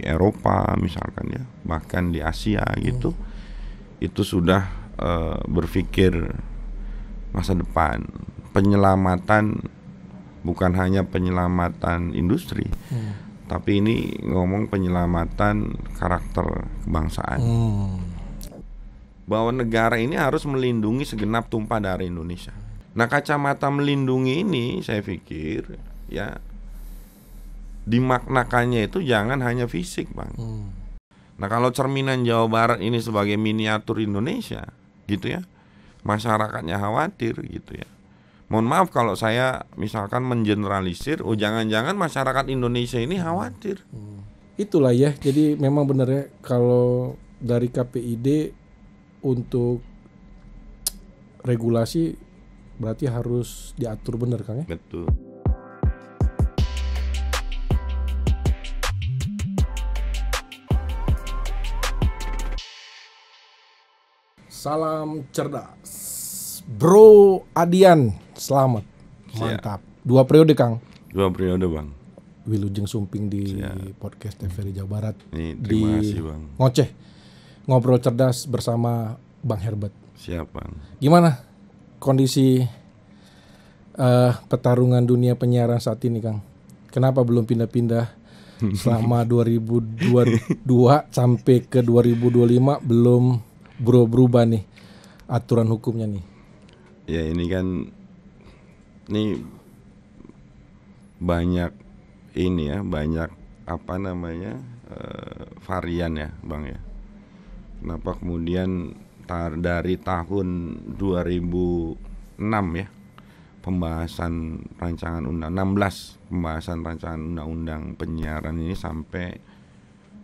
Eropa misalkan ya, bahkan di Asia gitu, itu sudah berpikir masa depan, penyelamatan, bukan hanya penyelamatan industri, tapi ini ngomong penyelamatan karakter kebangsaan. Bahwa negara ini harus melindungi segenap tumpah darah Indonesia. Nah, kacamata melindungi ini saya pikir ya dimaknakannya itu jangan hanya fisik, Bang. Nah, kalau cerminan Jawa Barat ini sebagai miniatur Indonesia gitu ya, masyarakatnya khawatir gitu ya. Mohon maaf kalau saya misalkan mengeneralisir, jangan-jangan masyarakat Indonesia ini khawatir. Itulah ya, jadi memang benar ya kalau dari KPID untuk regulasi berarti harus diatur benar, Kang ya? Betul. Salam cerdas, Bro Adian, selamat, mantap. 2 periode, Kang. 2 periode, Bang. Wilujeng Sumping di podcast TVRI Jawa Barat. Terima kasih, Bang. Ngoceh, ngobrol cerdas bersama Bang Herbert. Siap, Bang. Gimana kondisi pertarungan dunia penyiaran saat ini, Kang? Kenapa belum pindah-pindah selama 2022 sampai ke 2025 belum berubah nih aturan hukumnya nih? Ya ini kan banyak banyak varian ya, Bang ya. Kenapa kemudian dari tahun 2006 ya, pembahasan rancangan pembahasan rancangan undang-undang penyiaran ini sampai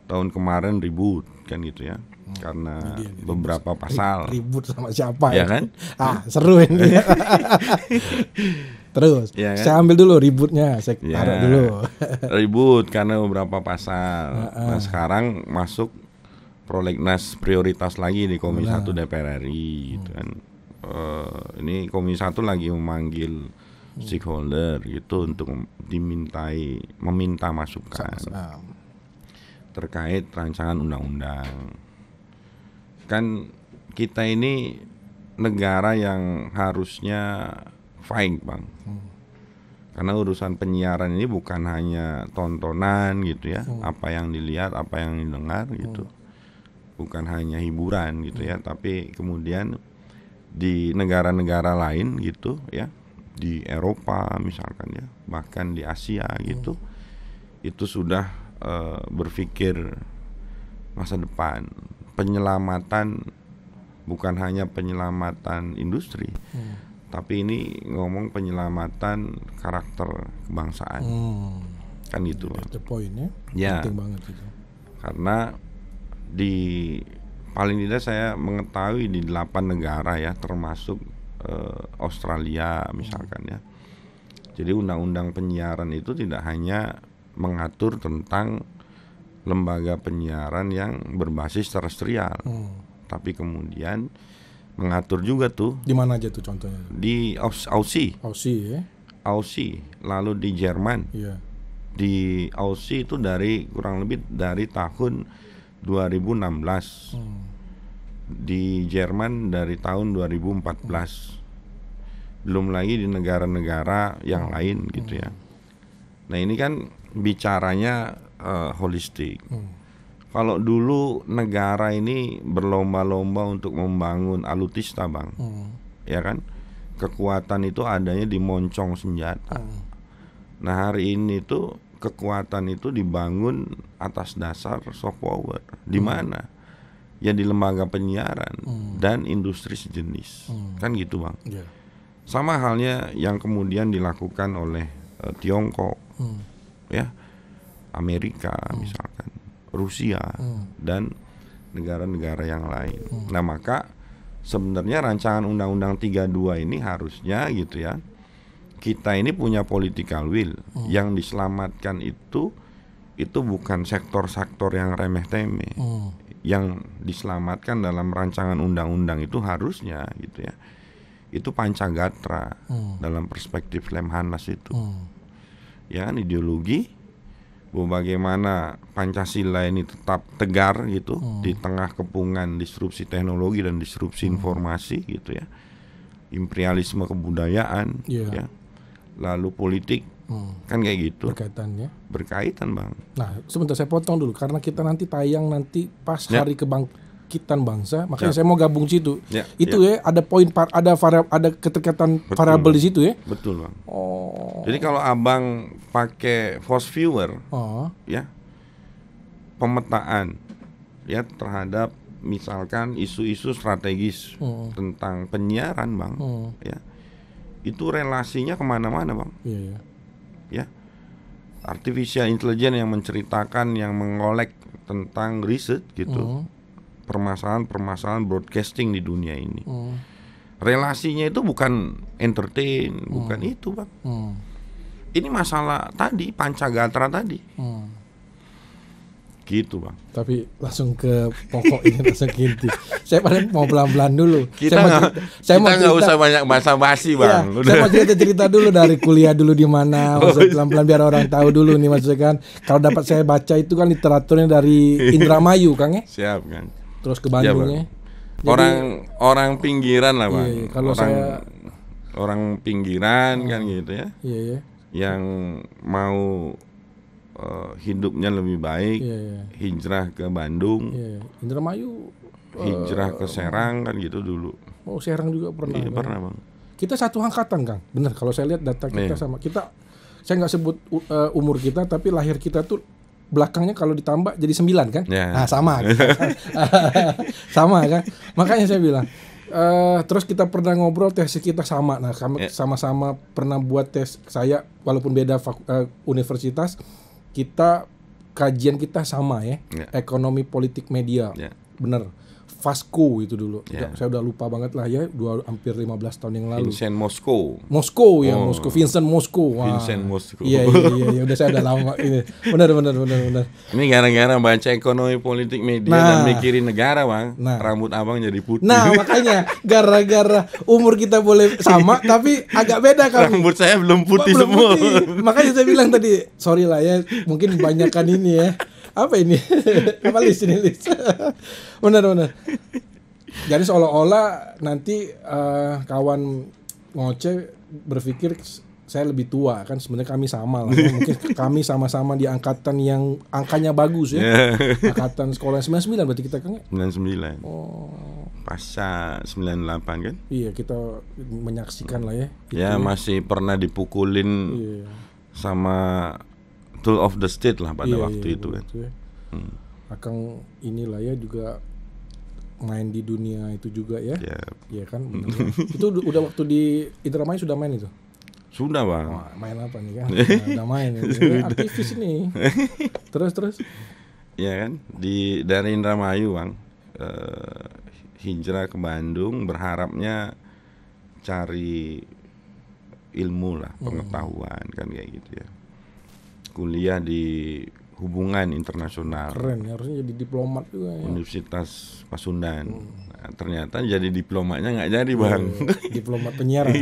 tahun kemarin ribut kan gitu ya, karena beberapa pasal. Ribut sama siapa ya kan? Seru ini. Terus ya kan? Saya ambil dulu ributnya, saya taruh dulu. Ribut karena beberapa pasal. Nah sekarang masuk prolegnas prioritas lagi di Komisi 1 DPR RI gitu kan. Ini Komisi 1 lagi memanggil stakeholder gitu untuk meminta masukan terkait rancangan undang-undang. Kan kita ini negara yang harusnya fight, Bang. Karena urusan penyiaran ini bukan hanya tontonan gitu ya, apa yang dilihat, apa yang didengar gitu. Bukan hanya hiburan gitu ya, tapi kemudian di negara-negara lain gitu ya, di Eropa misalkan ya, bahkan di Asia gitu, itu sudah berpikir masa depan, penyelamatan, bukan hanya penyelamatan industri, tapi ini ngomong penyelamatan karakter kebangsaan. Kan gitu. That's the point ya. Penting banget itu. Karena paling tidak saya mengetahui di 8 negara ya, termasuk Australia misalkan ya. Jadi undang-undang penyiaran itu tidak hanya mengatur tentang lembaga penyiaran yang berbasis terestrial, tapi kemudian mengatur juga tuh. Di mana aja tuh contohnya? Di Aussie ya. Aussie, lalu di Jerman. Iya. Di Aussie itu kurang lebih dari tahun 2016. Di Jerman dari tahun 2014. Belum lagi di negara-negara yang lain gitu ya. Nah ini kan bicaranya holistik. Kalau dulu negara ini berlomba-lomba untuk membangun alutsista, Bang, ya kan? Kekuatan itu adanya di moncong senjata. Nah hari ini tuh kekuatan itu dibangun atas dasar soft power. Di mana? Ya di lembaga penyiaran dan industri sejenis. Kan gitu, Bang. Sama halnya yang kemudian dilakukan oleh Tiongkok, ya, Amerika misalkan, Rusia dan negara-negara yang lain. Nah maka sebenarnya rancangan Undang-Undang 32 ini harusnya gitu ya, kita ini punya political will. Yang diselamatkan itu bukan sektor-sektor yang remeh-temeh. Yang diselamatkan dalam rancangan undang-undang itu harusnya gitu ya, itu Pancagatra dalam perspektif Lemhanas itu. Ya kan, ideologi, bagaimana Pancasila ini tetap tegar gitu di tengah kepungan disrupsi teknologi dan disrupsi informasi gitu ya, imperialisme kebudayaan ya, lalu politik kan kayak gitu berkaitan Bang. Nah sebentar saya potong dulu karena kita nanti tayang nanti pas hari kebangkitan bangsa, makanya saya mau gabung situ. Itu ya ada poin ada keterkaitan variabel di situ ya. Betul Bang. Jadi kalau Abang pakai force viewer ya, pemetaan ya terhadap misalkan isu-isu strategis tentang penyiaran Bang ya, itu relasinya kemana-mana Bang. Ya, artificial intelligence yang menceritakan, yang mengolek tentang riset gitu, permasalahan broadcasting di dunia ini. Relasinya itu bukan entertain, bukan itu Bang. Ini masalah tadi Pancagatra tadi. Gitu Bang. Tapi langsung ke pokok ini, langsung ke inti. Saya paling mau pelan-pelan dulu. Kita nggak usah banyak basa-basi Bang. Ya, saya mau cerita dulu dari kuliah dulu di mana, pelan-pelan biar orang tahu dulu nih maksudnya kan. Kalau dapat saya baca itu kan literaturnya dari Indramayu Kang ya. Siap Kang. Terus ke Bandungnya. Orang pinggiran lah Bang. Iya, kalau orang pinggiran kan gitu ya. Iya. Yang mau hidupnya lebih baik, hijrah ke Bandung, Indramayu, hijrah ke Serang kan gitu dulu. Oh Serang juga pernah. Iya, pernah Bang. Kita satu angkatan Kang, bener kalau saya lihat data kita sama kita. Saya nggak sebut umur kita, tapi lahir kita tuh belakangnya kalau ditambah jadi 9 kan? Nah sama, sama kan? Makanya saya bilang. Terus kita pernah ngobrol tes kita sama. Nah kami sama-sama pernah buat tes. Saya walaupun beda universitas, kita kajian kita sama ya. Ekonomi politik media. Bener. Fasco itu dulu. Saya udah lupa banget lah ya, hampir 15 tahun yang lalu. Vincent Mosco. Vincent Mosco. Vincent Mosco. Iya, udah saya udah lama ini. Benar. Ini gara-gara baca ekonomi politik media dan mikirin negara, Bang. Rambut Abang jadi putih. Nah, makanya gara-gara umur kita boleh sama tapi agak beda kan. Rambut saya belum putih semua. Makanya saya bilang tadi, sorry lah ya, mungkin kebanyakan ini ya. Apa ini? Apa list? Benar. Jadi seolah-olah nanti kawan ngoceh berpikir saya lebih tua kan, sebenarnya kami sama lah. Ya. Mungkin kami sama-sama di angkatan yang angkanya bagus ya. Angkatan sekolah 99 berarti kita kan? 99. Pasca 98 kan? Iya, kita menyaksikan lah ya. Ya, masih pernah dipukulin sama tool of the state lah pada waktu itu kan. Ya. Akang inilah ya juga main di dunia itu juga ya. Iya kan. Itu udah waktu di Indramayu sudah main itu? Sudah Bang. Main apa nih kan? Udah main. Aktivis ini. Terus. Ya kan. Dari Indramayu Bang. Hijrah ke Bandung berharapnya cari ilmu lah, pengetahuan kan kayak gitu ya. Kuliah di hubungan internasional. Keren ya, harusnya jadi diplomat juga ya. Universitas Pasundan. Nah, ternyata jadi diplomatnya nggak jadi Bang. Diplomat penyiaran.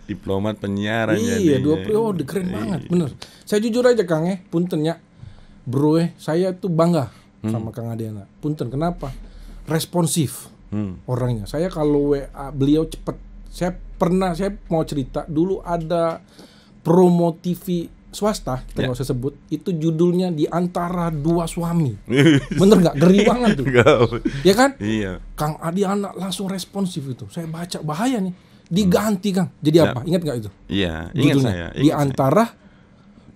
Diplomat penyiaran. Iya, 2 periode keren banget, bener. Saya jujur aja Kang punten ya, bro saya tuh bangga sama Kang Adiana. Punten, kenapa? Responsif orangnya. Saya kalau WA beliau cepet. Saya mau cerita dulu ada promo TV swasta, kita nggak usah sebut, itu judulnya Di Antara Dua Suami. Bener nggak? Ngeri banget tuh. Ya kan? Iya. Kang Adiana langsung responsif itu. Saya baca, bahaya nih. Diganti Kang. Jadi apa? Ingat nggak itu? Iya. Ingat saya. Di Antara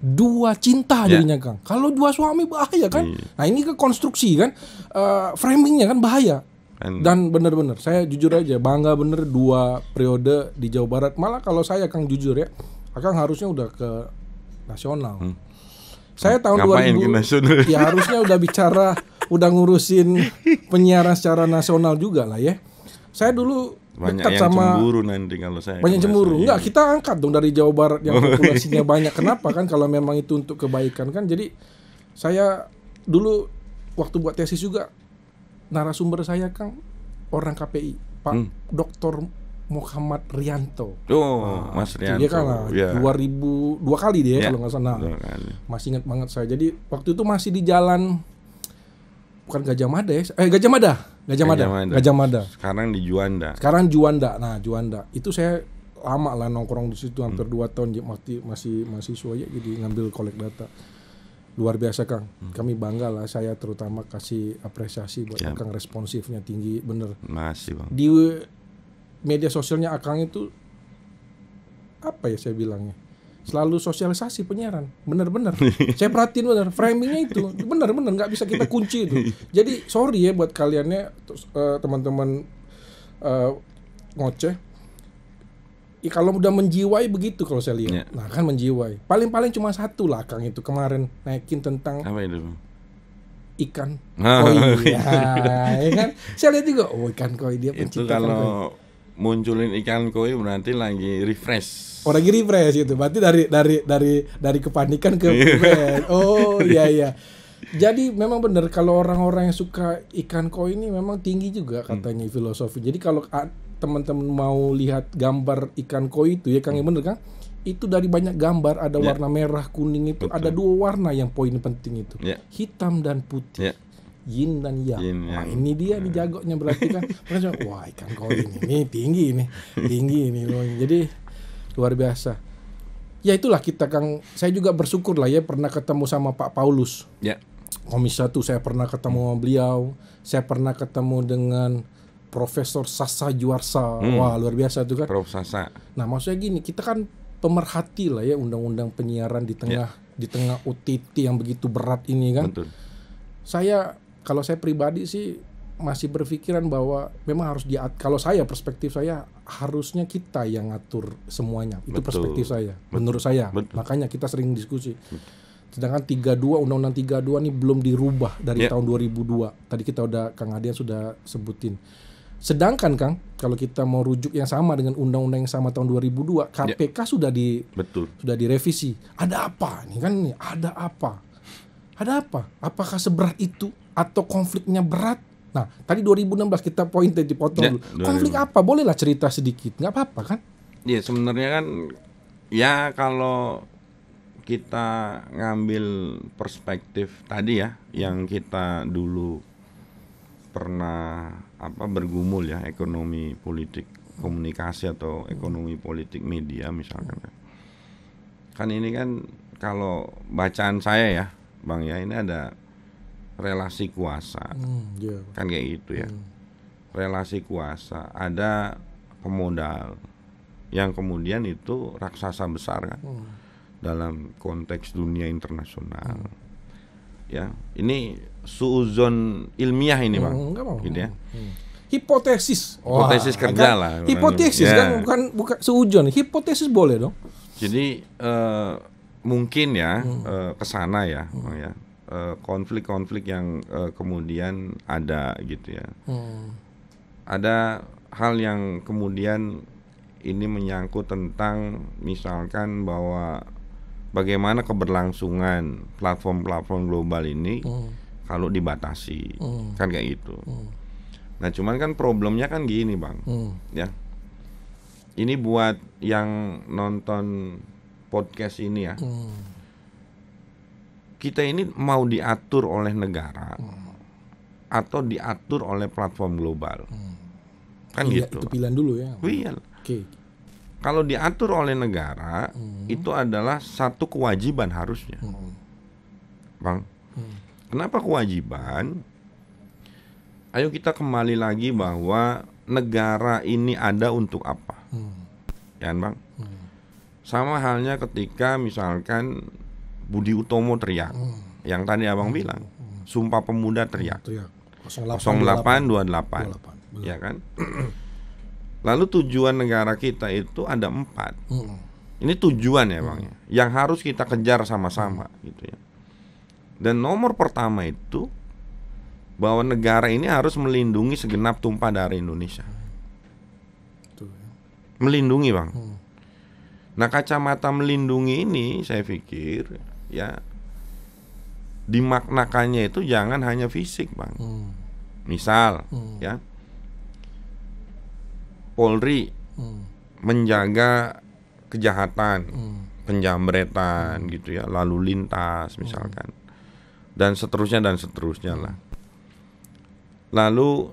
Dua Cinta jadinya Kang. Kalau dua suami bahaya kan? Nah ini kan konstruksi kan, framingnya kan bahaya. Dan bener-bener saya jujur aja bangga bener 2 periode di Jawa Barat. Malah kalau saya Kang jujur ya, Akang harusnya udah ke nasional. Saya tahun 2000 ya harusnya udah bicara, udah ngurusin penyiaran secara nasional juga lah ya. Saya dulu banyak dekat yang sama cemburu nanti kalau saya. Banyak cemburu. Enggak, kita angkat dong dari Jawa Barat yang populasinya banyak. Kenapa kan kalau memang itu untuk kebaikan kan. Jadi saya dulu waktu buat tesis juga narasumber saya Kang orang KPI, Pak Dr. Muhammad Rianto. Mas Rianto. Dia kan 2002 kali dia kalau nggak salah. Masih ingat banget saya. Jadi waktu itu masih di jalan, bukan Gajah Mada ya? Gajah Mada. Sekarang di Juanda. Nah, Juanda. Itu saya lama lah nongkrong di situ, hampir 2 tahun. Masih mahasiswa ya, jadi ngambil kolek data. Luar biasa Kang. Kami bangga lah, saya terutama kasih apresiasi buat Kang, responsifnya tinggi, bener. Masih Bang. Di media sosialnya Akang itu apa ya saya bilangnya, selalu sosialisasi penyiaran, bener-bener. Saya perhatiin bener, framingnya itu bener-bener nggak bisa kita kunci itu. Jadi sorry ya buat kaliannya teman-teman ngoceh. Kalau udah menjiwai begitu kalau saya lihat. Nah kan menjiwai. Paling-paling cuma satu lah Kang itu kemarin naikin tentang apa itu? Ikan koi. Ya kan? Saya lihat juga, ikan koi dia pencipta. Itu kalau munculin ikan koi berarti lagi refresh. Lagi refresh gitu. Berarti dari kepanikan ke refresh. Iya. Jadi memang benar kalau orang-orang yang suka ikan koi ini memang tinggi juga katanya filosofi. Jadi kalau teman-teman mau lihat gambar ikan koi itu ya Kang, yang bener Kang, itu dari banyak gambar ada warna merah, kuning itu. Betul. Ada 2 warna yang poin penting itu. Hitam dan putih. Yin dan yang. Wah, ini dia nih jagonya berarti kan. Wah, ikan koi ini tinggi ini loh. Jadi luar biasa. Ya itulah kita Kang. Saya juga bersyukur lah ya pernah ketemu sama Pak Paulus. Komisi 1 saya pernah ketemu sama beliau. Saya pernah ketemu dengan Profesor Sasa Juarsa. Wah, luar biasa tuh kan. Prof Sasa. Nah, maksudnya gini, kita kan pemerhati lah ya undang-undang penyiaran di tengah OTT yang begitu berat ini kan. Betul. Kalau saya pribadi sih masih berpikiran bahwa memang harus kalau saya perspektif saya harusnya kita yang ngatur semuanya. Itu perspektif saya. Menurut saya. Makanya kita sering diskusi. Sedangkan 32 Undang-Undang 32 ini belum dirubah dari tahun 2002. Tadi Kang Adian sudah sebutin. Sedangkan Kang, kalau kita mau rujuk yang sama dengan undang-undang yang sama tahun 2002, KPK sudah direvisi. Ada apa nih kan? Ada apa? Apakah seberat itu atau konfliknya berat? Nah, tadi 2016 kita poin dipotong dulu. Konflik apa? Bolehlah cerita sedikit, nggak apa-apa kan? Iya, sebenarnya kan ya kalau kita ngambil perspektif tadi ya, yang kita dulu pernah bergumul ya, ekonomi politik komunikasi atau ekonomi politik media misalkan. Kan ini kan kalau bacaan saya ya Bang ya, ini ada relasi kuasa. Kan kayak gitu ya. Relasi kuasa, ada pemodal yang kemudian itu raksasa besar kan. Dalam konteks dunia internasional. Ya, ini suuzon ilmiah ini Bang. Gitu ya. Hipotesis kerja kan? lah. Hipotesis kan bukan suuzon. Hipotesis boleh dong. Jadi mungkin ya kesana ya, Bang ya. Konflik-konflik yang kemudian ada gitu ya. Ada hal yang kemudian ini menyangkut tentang misalkan bahwa bagaimana keberlangsungan platform-platform global ini kalau dibatasi, kan kayak gitu. Nah cuman kan problemnya kan gini Bang, ya. Ini buat yang nonton podcast ini ya. Kita ini mau diatur oleh negara atau diatur oleh platform global, kan gitu. Itu pilihan dulu ya. Iya. Kalau diatur oleh negara itu adalah satu kewajiban harusnya, Bang. Kenapa kewajiban? Ayo kita kembali lagi bahwa negara ini ada untuk apa, ya Bang? Sama halnya ketika misalkan Budi Utomo teriak, yang tadi Abang bilang, Sumpah Pemuda teriak, 0828, ya kan? Lalu tujuan negara kita itu ada 4. Ini tujuan ya Bang, yang harus kita kejar sama-sama gitu ya. Dan nomor pertama itu bahwa negara ini harus melindungi segenap tumpah darah Indonesia. Melindungi Bang. Nah kacamata melindungi ini saya pikir ya dimaknakannya itu jangan hanya fisik Bang. Misal ya Polri menjaga kejahatan, penjamretan gitu ya, lalu lintas misalkan, dan seterusnya lah. Lalu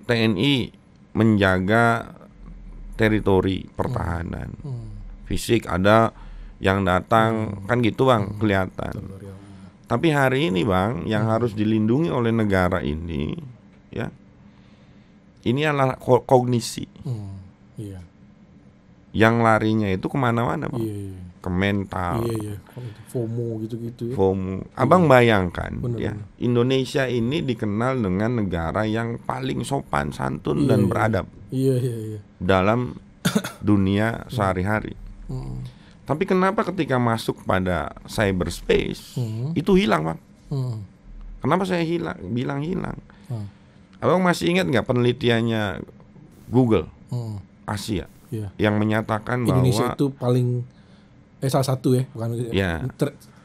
TNI menjaga teritori pertahanan, fisik ada yang datang kan gitu bang, kelihatan. Tapi hari ini bang, yang harus dilindungi oleh negara ini, ya, ini adalah kognisi. Iya. Yang larinya itu kemana-mana bang, Iya. ke mental, FOMO gitu-gitu ya. FOMO. Abang bayangkan ya, Bener. Indonesia ini dikenal dengan negara yang paling sopan, santun dan beradab Iya. dalam dunia sehari-hari. Tapi kenapa ketika masuk pada cyberspace itu hilang bang? Kenapa saya bilang hilang? Abang masih ingat nggak penelitiannya Google Asia yang menyatakan Indonesia bahwa itu paling salah satu ya, bukan ya,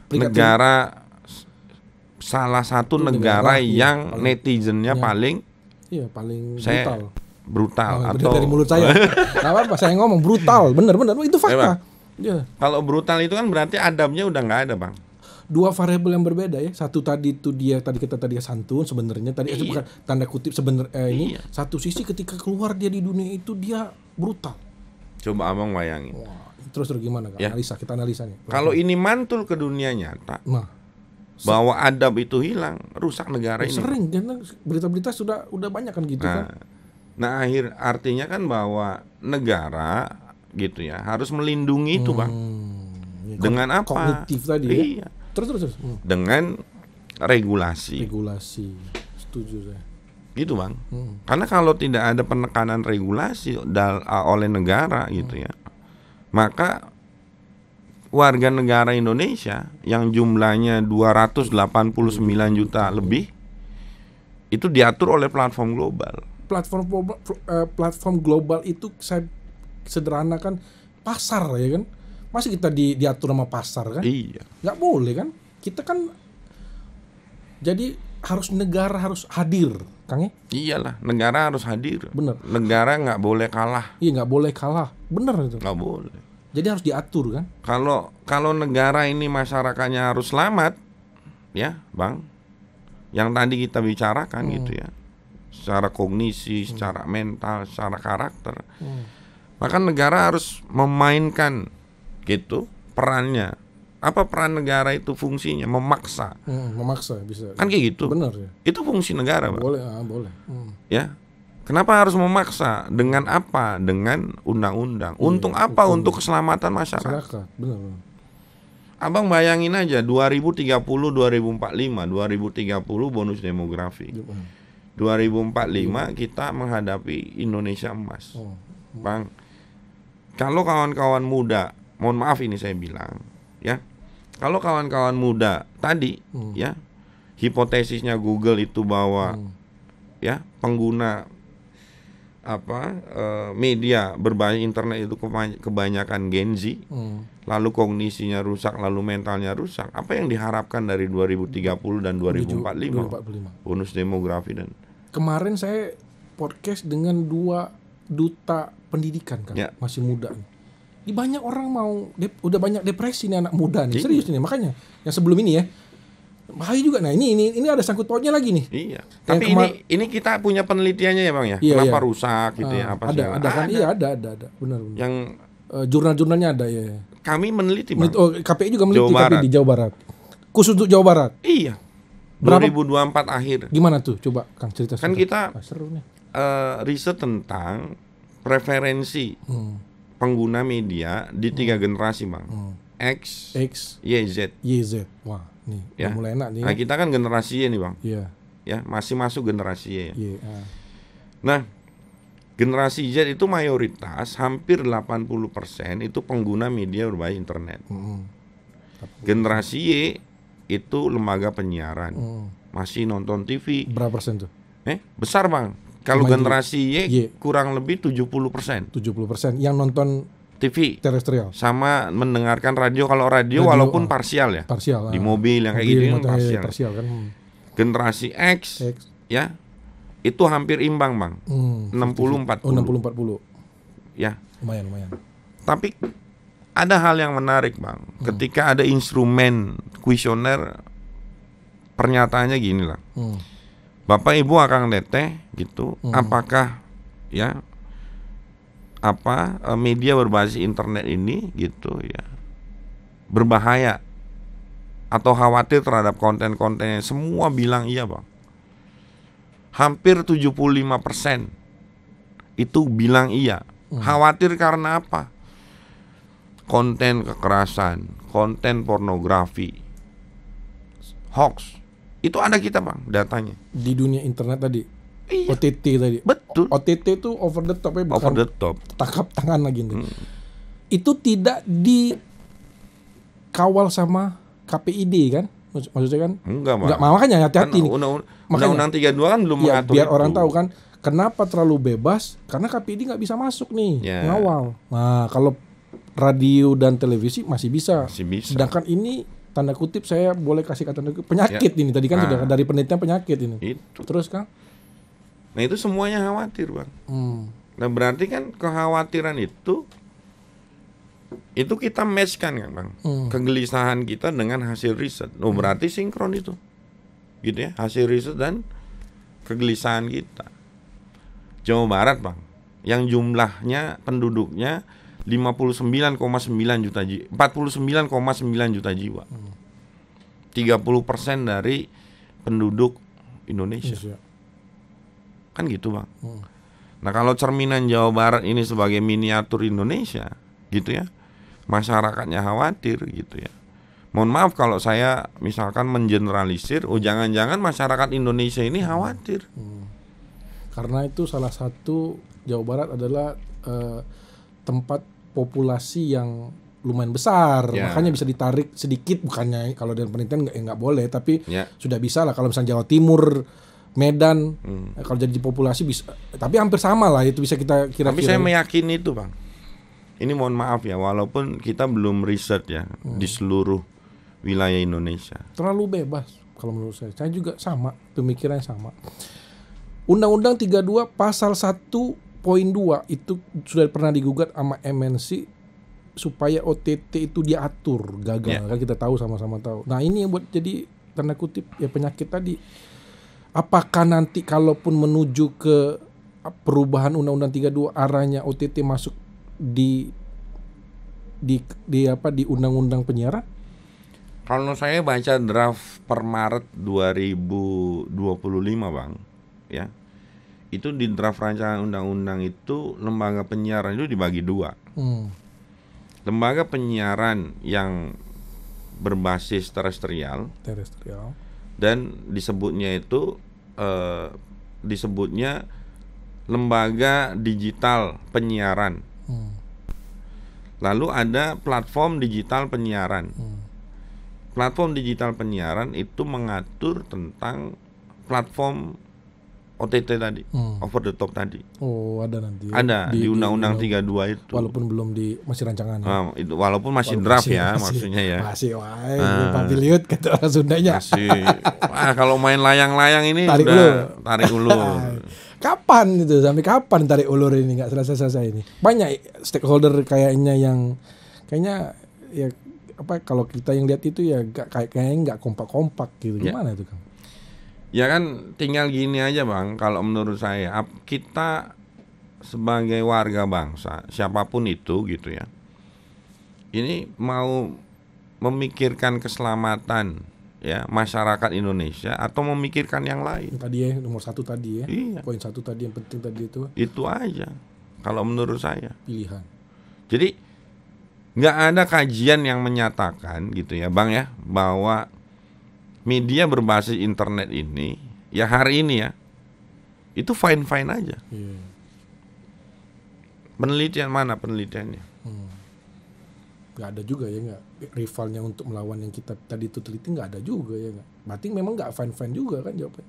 negara salah satu negara yang paling, netizennya paling brutal atau dari mulut saya. Nggak apa-apa, saya ngomong brutal, bener itu fakta. Ya. Kalau brutal itu kan berarti adabnya udah nggak ada bang. Dua variabel yang berbeda ya. Satu tadi itu kita tadi santun sebenarnya tadi bukan tanda kutip sebenarnya ini. Satu sisi ketika keluar dia di dunia itu dia brutal. Coba abang bayangin. Wah, terus gimana Kak? Ya. Kita analisa nih. Kalau ini mantul ke dunia nyata, bahwa adab itu hilang, rusak negara ini. Sering kan berita-berita udah banyak kan gitu kan. Nah artinya kan bahwa negara gitu ya harus melindungi itu bang. Dengan apa? Kognitif tadi ya. Terus. Dengan regulasi. Setuju saya. Gitu bang. Karena kalau tidak ada penekanan regulasi oleh negara gitu ya, maka warga negara Indonesia yang jumlahnya 289 juta lebih itu diatur oleh platform global. Platform global itu saya sederhanakan pasar ya kan. Masa kita diatur sama pasar kan? Iya. Nggak boleh kan? Kita kan jadi negara harus hadir, Kang ya? Iyalah, negara harus hadir. Bener. Negara nggak boleh kalah. Iya, nggak boleh kalah. Bener itu. Nggak boleh. Jadi harus diatur kan? Kalau negara ini masyarakatnya harus selamat, ya, Bang. Yang tadi kita bicarakan gitu ya. Secara kognisi, secara mental, secara karakter. Maka negara harus memainkan gitu perannya. Apa peran negara itu fungsinya? Memaksa. Memaksa bisa. Kan kayak gitu. Benar ya. Itu fungsi negara, Bang. Boleh. Ya. Kenapa harus memaksa? Dengan apa? Dengan undang-undang. Untuk apa? Untuk keselamatan masyarakat. Benar. Abang bayangin aja 2030, 2045, 2030 bonus demografi. 2045 kita menghadapi Indonesia emas. Bang. Kalau kawan-kawan muda, mohon maaf ini saya bilang, ya. Kalau kawan-kawan muda tadi, ya, hipotesisnya Google itu bahwa, ya, pengguna media berbasis internet itu kebanyakan Gen Z, lalu kognisinya rusak, lalu mentalnya rusak. Apa yang diharapkan dari 2030 dan 2045? Bonus demografi dan. Kemarin saya podcast dengan 2 duta pendidikan kan, masih muda nih. Di banyak orang udah banyak depresi nih anak muda nih. Serius nih, makanya yang sebelum ini ya. Bahaya juga. Nah, ini ada sangkut pautnya lagi nih. Iya. Tapi ini kita punya penelitiannya ya, Bang ya. Iya, kenapa rusak gitu ya, apa ada kan? Iya, ada. Benar. Yang jurnal-jurnalnya ada ya. Kami meneliti, Bang. KPI juga meneliti tapi di Jawa Barat. Khusus untuk Jawa Barat. Iya. Berapa? 2024 akhir. Gimana tuh? Coba Kang cerita. Kan kita seru nih. Riset tentang preferensi pengguna media di 3 generasi, Bang. X, Y, Z. Wah, nih ya. Mulai enak nih. Nah, kita kan generasi Y nih, Bang. Iya. Ya, masih masuk generasi Y ya. Iya. Nah, generasi Z itu mayoritas hampir 80% itu pengguna media berbasis internet. Generasi Y itu lembaga penyiaran. Masih nonton TV. Berapa persen tuh? Besar, Bang. Kalau generasi Y kurang lebih 70%. 70% yang nonton TV terestrial. Sama mendengarkan radio. Kalau radio walaupun parsial ya. Parsial. Di mobil yang kayak gitu kan parsial kan. Generasi X ya. Itu hampir imbang, Bang. 60-40. 60-40. ya. Lumayan. Tapi ada hal yang menarik, Bang. Ketika ada instrumen kuesioner, pernyataannya gini lah. Bapak Ibu Akang Teteh gitu, apakah ya media berbasis internet ini gitu ya berbahaya atau khawatir terhadap konten-kontennya? Semua bilang iya, Bang. Hampir 75% itu bilang iya. Khawatir karena apa? Konten kekerasan, konten pornografi, hoax. Itu ada kita, Bang, datanya. Di dunia internet tadi. Iya. OTT tadi. Betul. OTT itu over the top ya, bukan Over the top. tangkap tangan lagi nih. Itu tidak dikawal sama KPID kan? Maksudnya kan? Enggak, Bang. Enggak, makanya hati-hati nih. Undang-undang 32 kan belum Ya, mengatur biar itu. orang tahu kan. Kenapa terlalu bebas? Karena KPID nggak bisa masuk nih, Ya. ngawal. Nah, kalau radio dan televisi masih bisa. Masih bisa. Sedangkan ini tanda kutip saya boleh kasih kata penyakit ini. Tadi kan sudah dari penelitian penyakit ini. Itu. Terus kan? Nah, itu semuanya khawatir, Bang. Nah, berarti kan kekhawatiran itu kita match-kan kan, Bang. Kegelisahan kita dengan hasil riset. Berarti sinkron itu. Gitu ya, hasil riset dan kegelisahan kita. Jawa Barat, Bang, yang jumlahnya penduduknya 59,9 juta jiwa, 49,9 juta jiwa. 30% dari penduduk Indonesia. Yes, ya. Kan gitu, Bang. Nah, kalau cerminan Jawa Barat ini sebagai miniatur Indonesia, gitu ya, masyarakatnya khawatir, gitu ya. Mohon maaf kalau saya misalkan mengeneralisir, jangan-jangan masyarakat Indonesia ini khawatir. Karena itu salah satu Jawa Barat adalah tempat populasi yang lumayan besar, Ya. makanya bisa ditarik sedikit, bukannya kalau dalam penelitian nggak boleh, tapi Ya. sudah bisa lah kalau misalnya Jawa Timur, Medan, kalau jadi populasi bisa, tapi hampir sama lah itu bisa kita kira-kira. Tapi saya meyakini itu, Bang. Ini mohon maaf ya, walaupun kita belum riset ya di seluruh wilayah Indonesia. Terlalu bebas kalau menurut saya. Saya juga sama, pemikirannya sama. Undang-Undang 32 pasal 1.2 itu sudah pernah digugat sama MNC supaya OTT itu diatur, gagal kan kita tahu, sama-sama tahu. Nah, ini yang buat jadi tanda kutip ya penyakit tadi. Apakah nanti kalaupun menuju ke perubahan Undang-Undang 32 arahnya OTT masuk di Undang-Undang Penyiaran? Kalau saya baca draft per Maret 2025, Bang, ya. Itu di draft rancangan undang-undang itu lembaga penyiaran itu dibagi dua. Lembaga penyiaran yang berbasis terestrial dan disebutnya itu disebutnya lembaga digital penyiaran. Lalu ada platform digital penyiaran. Platform digital penyiaran itu mengatur tentang platform OTT tadi, over the top tadi. Oh, ada nanti. Ada di Undang-Undang 32 itu. Walaupun belum masih rancangan. Itu walaupun masih draft ya, maksudnya ya. Masih pavilion kata orang Sundanya. Masih. Wah, kalau main layang-layang ini Tarik udah ulur. tarik ulur. Kapan itu? Sampai kapan tarik ulur ini nggak selesai-selesai ini? Banyak stakeholder kayaknya ya kalau kita yang lihat itu ya kayaknya nggak kompak-kompak gitu. Gimana itu, Kang? Ya kan tinggal gini aja, Bang. Kalau menurut saya kita sebagai warga bangsa, siapapun itu gitu ya, ini mau memikirkan keselamatan ya masyarakat Indonesia atau memikirkan yang lain. Tadi ya nomor 1 tadi ya. Iya. Poin 1 tadi yang penting tadi itu aja kalau menurut saya. Pilihan. Jadi nggak ada kajian yang menyatakan gitu ya, Bang ya, bahwa media berbasis internet ini ya hari ini ya itu fine-fine aja. Penelitian mana penelitiannya? Nggak ada juga ya, nggak rivalnya untuk melawan yang kita tadi itu teliti, nggak ada juga ya nggak. Berarti memang nggak fine-fine juga kan jawabannya.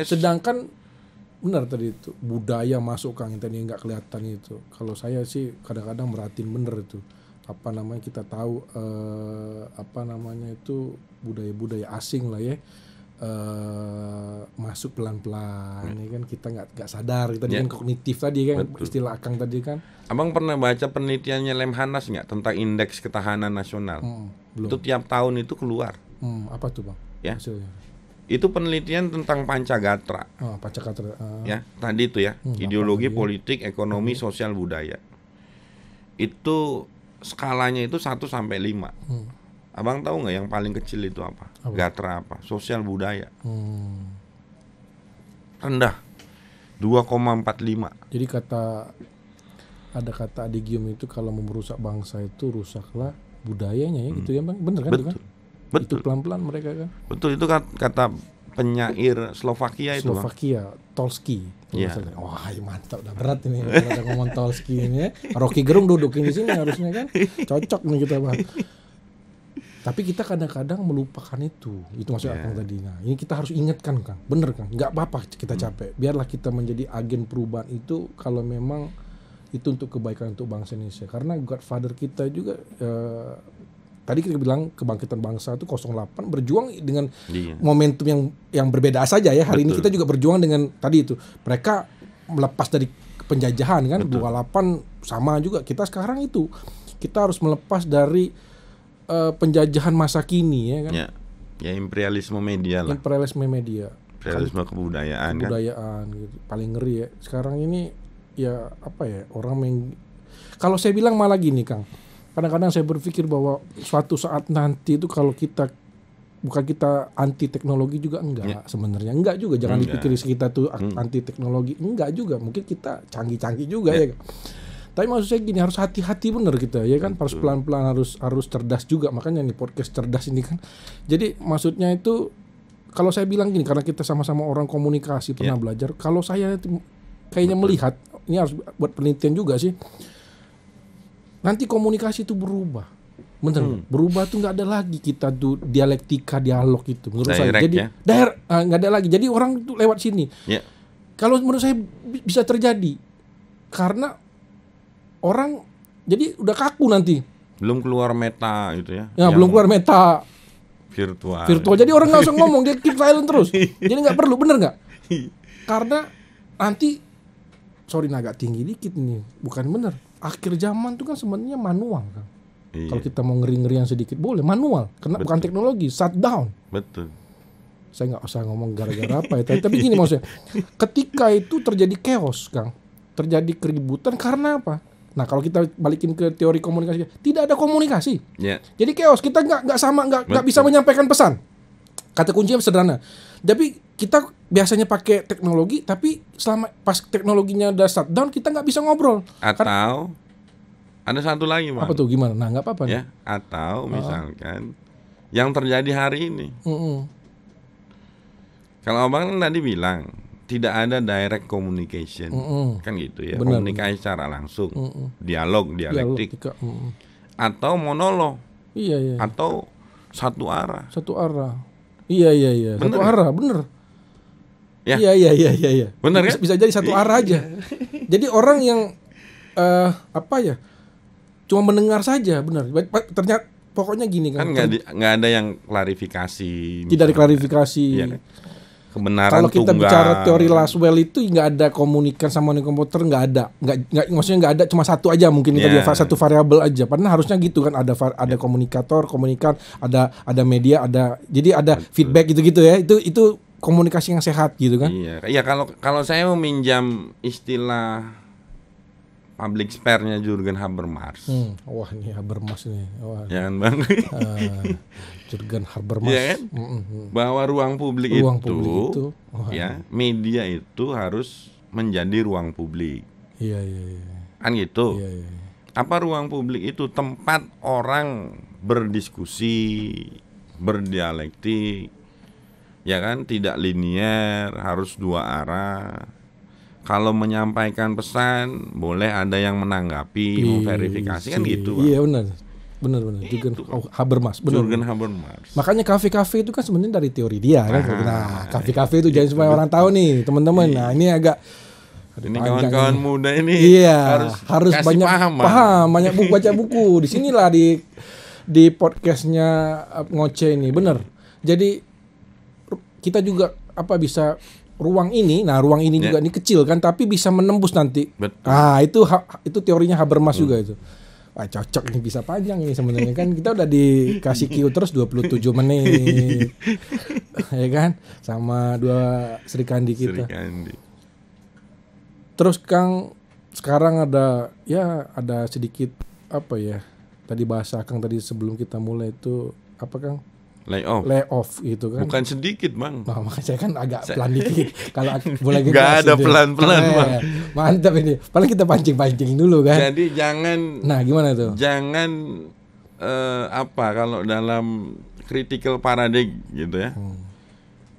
Sedangkan benar tadi itu budaya masuk, Kang, yang tadi nggak kelihatan itu. Kalau saya sih kadang-kadang merhatiin bener itu. Kita tahu budaya-budaya asing lah ya, masuk pelan-pelan. Ini kan kita nggak sadar. Tadi kan kognitif tadi kan, Betul. istilah Akang tadi kan. Abang pernah baca penelitiannya Lemhanas nggak tentang indeks ketahanan nasional? Belum. Itu tiap tahun itu keluar. Apa tuh Bang? Ya. Hasilnya? Itu penelitian tentang Pancagatra. Pancakatra. Ya, tadi itu ya, ideologi, politik, ekonomi, sosial, budaya. Itu skalanya itu 1 sampai 5. Abang tahu nggak yang paling kecil itu apa? Gatra apa? Sosial budaya. Rendah. 2,45. Jadi ada kata Adigium itu kalau mau merusak bangsa itu rusaklah budayanya ya gitu ya Bang. Bener kan? Betul. Itu kan? Betul. Itu pelan-pelan mereka kan. Betul, itu kata penyair Slovakia itu, Bang. Slovakia, Tolski. Iya. Wah, mantap, udah berat ini kalau ada ngomong Tolski ini ya. Rocky Gerung dudukin di sini harusnya kan. Cocok nih kita Bang. Tapi kita kadang-kadang melupakan itu maksudnya Kang tadi. Nah, ini kita harus ingatkan Kang, bener Kang, nggak apa-apa kita capek. Biarlah kita menjadi agen perubahan itu kalau memang itu untuk kebaikan untuk bangsa Indonesia. Karena Godfather kita juga tadi kita bilang kebangkitan bangsa itu 08 berjuang dengan momentum yang berbeda saja ya. Hari ini kita juga berjuang dengan tadi itu. Mereka melepas dari penjajahan kan. 28 sama juga. Kita sekarang itu kita harus melepas dari penjajahan masa kini ya kan. Ya imperialisme media lah. Imperialisme media. Imperialisme kebudayaan kan. Gitu. Paling ngeri ya. Sekarang ini ya apa ya, orang kalau saya bilang malah gini Kang. Kadang-kadang saya berpikir bahwa suatu saat nanti itu kalau kita bukan kita anti teknologi juga enggak sebenarnya. Enggak juga, jangan dipikir kita tuh anti teknologi. Enggak juga, mungkin kita canggih-canggih juga ya. Tapi maksud saya gini, harus hati-hati bener kita ya kan. Harus pelan-pelan, harus cerdas juga. Makanya nih podcast cerdas ini kan. Jadi maksudnya itu kalau saya bilang gini, karena kita sama-sama orang komunikasi pernah belajar. Kalau saya kayaknya melihat, ini harus buat penelitian juga sih. Nanti komunikasi itu berubah. Bener, berubah tuh nggak ada lagi kita tuh dialektika, dialog itu menurut saya. Jadi nggak ada lagi. Jadi orang tuh lewat sini. Kalau menurut saya bisa terjadi karena orang jadi udah kaku nanti. Belum keluar meta gitu ya. Belum keluar meta virtual. Jadi orang nggak usah ngomong, dia keep silent terus. Jadi nggak perlu, bener nggak? Karena nanti agak tinggi dikit nih, bukan bener. Akhir zaman tuh kan sebenarnya manual kan. Kalau kita mau ngeri-ngerian sedikit boleh manual, karena bukan teknologi, shutdown. Betul. Saya nggak usah ngomong gara-gara apa ya. Tapi gini maksudnya, ketika itu terjadi chaos Kang, terjadi keributan karena apa? Nah kalau kita balikin ke teori komunikasi, tidak ada komunikasi. Jadi chaos, kita nggak bisa menyampaikan pesan. Kata kuncinya sederhana. Tapi kita biasanya pakai teknologi, tapi selama pas teknologinya udah shutdown kita nggak bisa ngobrol. Atau ada satu lagi Bang. Apa tuh, gimana? Nah nggak apa-apa ya. Atau misalkan yang terjadi hari ini. Kalau Abang tadi bilang tidak ada direct communication, kan gitu ya. Komunikasi secara langsung, dialog, dialektik, atau monolog, atau satu arah. Iya. Satu arah, bener. Iya. Bener kan? Bisa jadi satu arah aja. Jadi orang yang cuma mendengar saja, benar. Ternyata pokoknya gini kan. Nggak ada yang klarifikasi. Tidak ada klarifikasi. Iya. Kebenaran kalau kita tunggal. bicara teori Laswell itu nggak ada komunikan sama komputer, nggak ada, maksudnya nggak ada, cuma satu aja mungkin tadi satu variabel aja. Padahal harusnya gitu kan, ada komunikator, komunikan, ada media, jadi ada feedback gitu ya. Itu komunikasi yang sehat gitu kan. Iya, kalau saya meminjam istilah public spare-nya Jürgen Habermas. Wah ini Habermas nih. Ya kan Bang? Jürgen Habermas. Ya kan? Bahwa ruang publik itu ya, media itu harus menjadi ruang publik. Iya. Kan gitu. Iya. Apa ruang publik itu? Tempat orang berdiskusi, berdialektik. Ya kan, tidak linear, harus dua arah. Kalau menyampaikan pesan, boleh ada yang menanggapi, memverifikasi kan gitu. Iya benar. Jürgen Habermas. Jürgen Habermas. Makanya kafe-kafe itu kan sebenarnya dari teori dia kan. Nah, kafe-kafe itu jangan supaya orang tahu nih, teman-teman. Nah, ini agak ini kawan-kawan muda ini harus banyak paham, banyak baca buku. Di sinilah di podcastnya Ngoceh ini, benar. Jadi kita juga bisa ruang ini, nah ruang ini juga ini kecil kan, tapi bisa menembus nanti. Betul. Ah itu teorinya Habermas juga itu. Wah cocok nih, bisa panjang ini sebenarnya kan, kita udah dikasih Q terus 27 menit, ya kan, sama 2 Sri Kandi kita. Terus Kang, sekarang ada sedikit apa ya? Tadi bahasa Kang tadi sebelum kita mulai itu apa Kang? Layoff gitu kan. Bukan sedikit Bang. Nah, makanya saya kan agak pelan dikit. Kalau mulai gitu nggak ada pelan-pelan Bang. Mantap ini. Paling kita pancing-pancing dulu kan. Jadi jangan. Nah gimana tuh? Jangan kalau dalam critical paradigm gitu ya.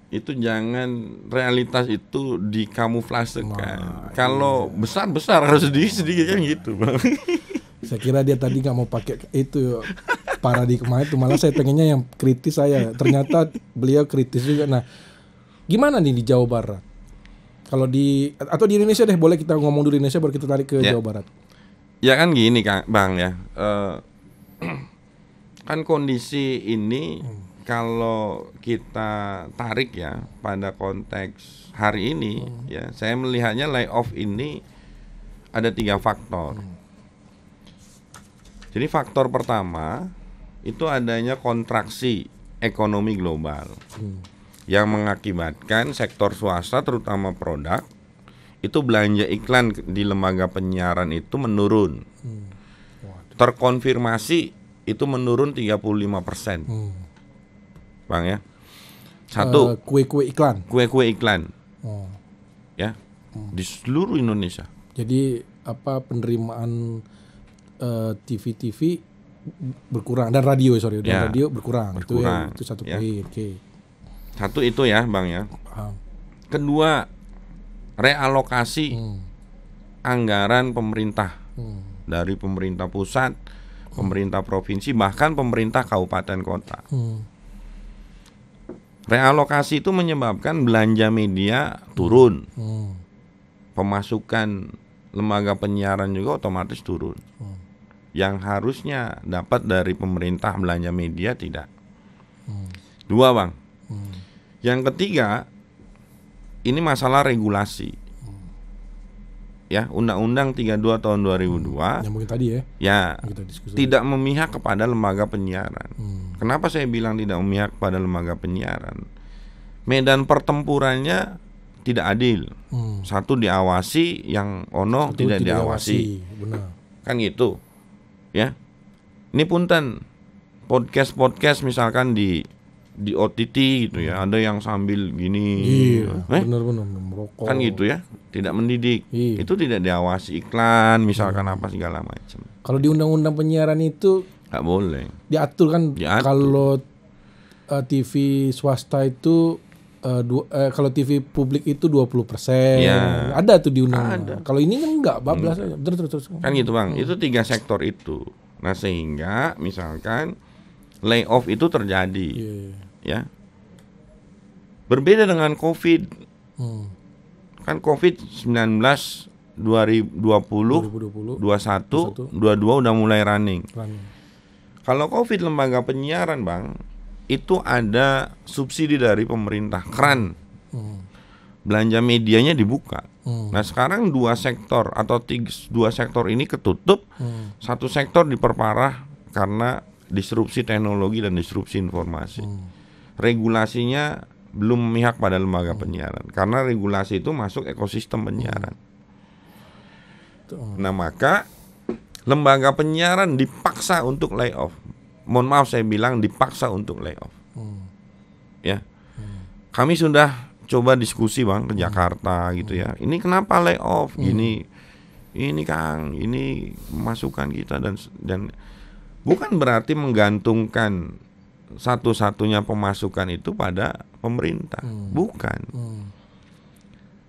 Itu jangan realitas itu dikamuflasekan. Kalau besar-besar harus sedikit-sedikit kan gitu Bang. Saya kira dia tadi nggak mau pakai itu paradigma itu, malah saya pengennya yang kritis saya. Ternyata beliau kritis juga. Nah, gimana nih di Jawa Barat? Kalau atau di Indonesia deh, boleh kita ngomong dulu Indonesia baru kita tarik ke Jawa Barat. Ya kan gini Bang ya. Kan kondisi ini kalau kita tarik ya pada konteks hari ini ya, saya melihatnya layoff ini ada 3 faktor. Jadi faktor pertama itu adanya kontraksi ekonomi global yang mengakibatkan sektor swasta terutama produk itu belanja iklan di lembaga penyiaran itu menurun. Terkonfirmasi itu menurun 35%. Bang ya. Satu, kue-kue iklan. Kue-kue iklan. Ya. Di seluruh Indonesia. Jadi penerimaan TV berkurang dan radio radio berkurang. Itu satu poin. Okay. Satu itu ya Bang ya. Kedua, realokasi anggaran pemerintah dari pemerintah pusat, pemerintah provinsi, bahkan pemerintah kabupaten kota. Realokasi itu menyebabkan belanja media turun, pemasukan lembaga penyiaran juga otomatis turun. Yang harusnya dapat dari pemerintah belanja media tidak. 2 Bang. Yang ketiga, ini masalah regulasi. Ya, Undang-Undang 32 tahun 2002. Yang mungkin tadi ya. Ya, tidak memihak kepada lembaga penyiaran. Kenapa saya bilang tidak memihak kepada lembaga penyiaran? Medan pertempurannya tidak adil. Satu diawasi, yang tidak diawasi. Benar. Kan gitu. Ya. Ini punten podcast misalkan di OTT gitu ya, ada yang sambil gini. Benar-benar merokok. Kan gitu ya, tidak mendidik. Itu tidak diawasi, iklan misalkan apa segala macam. Kalau di undang-undang penyiaran itu nggak boleh. Diatur kan. Kalau TV swasta itu kalau TV publik itu 20%. Ya. Ada tuh di undang-undang. Kalau ini kan enggak, bablas aja. Terus. Kan gitu Bang. Itu 3 sektor itu. Nah, sehingga misalkan layoff itu terjadi. Ya. Berbeda dengan Covid. Kan Covid-19 2020, 21, 22 udah mulai running. Kalau Covid lembaga penyiaran Bang, itu ada subsidi dari pemerintah, KRAN. Belanja medianya dibuka. Nah sekarang 2 sektor atau 2 sektor ini ketutup. Satu sektor diperparah karena disrupsi teknologi dan disrupsi informasi. Regulasinya belum memihak pada lembaga penyiaran, karena regulasi itu masuk ekosistem penyiaran. Nah maka lembaga penyiaran dipaksa untuk layoff. Mohon maaf saya bilang dipaksa untuk layoff. Ya. Kami sudah coba diskusi Bang ke Jakarta gitu ya. Ini kenapa layoff gini? Ini Kang, ini masukan kita dan bukan berarti menggantungkan satu-satunya pemasukan itu pada pemerintah. Bukan.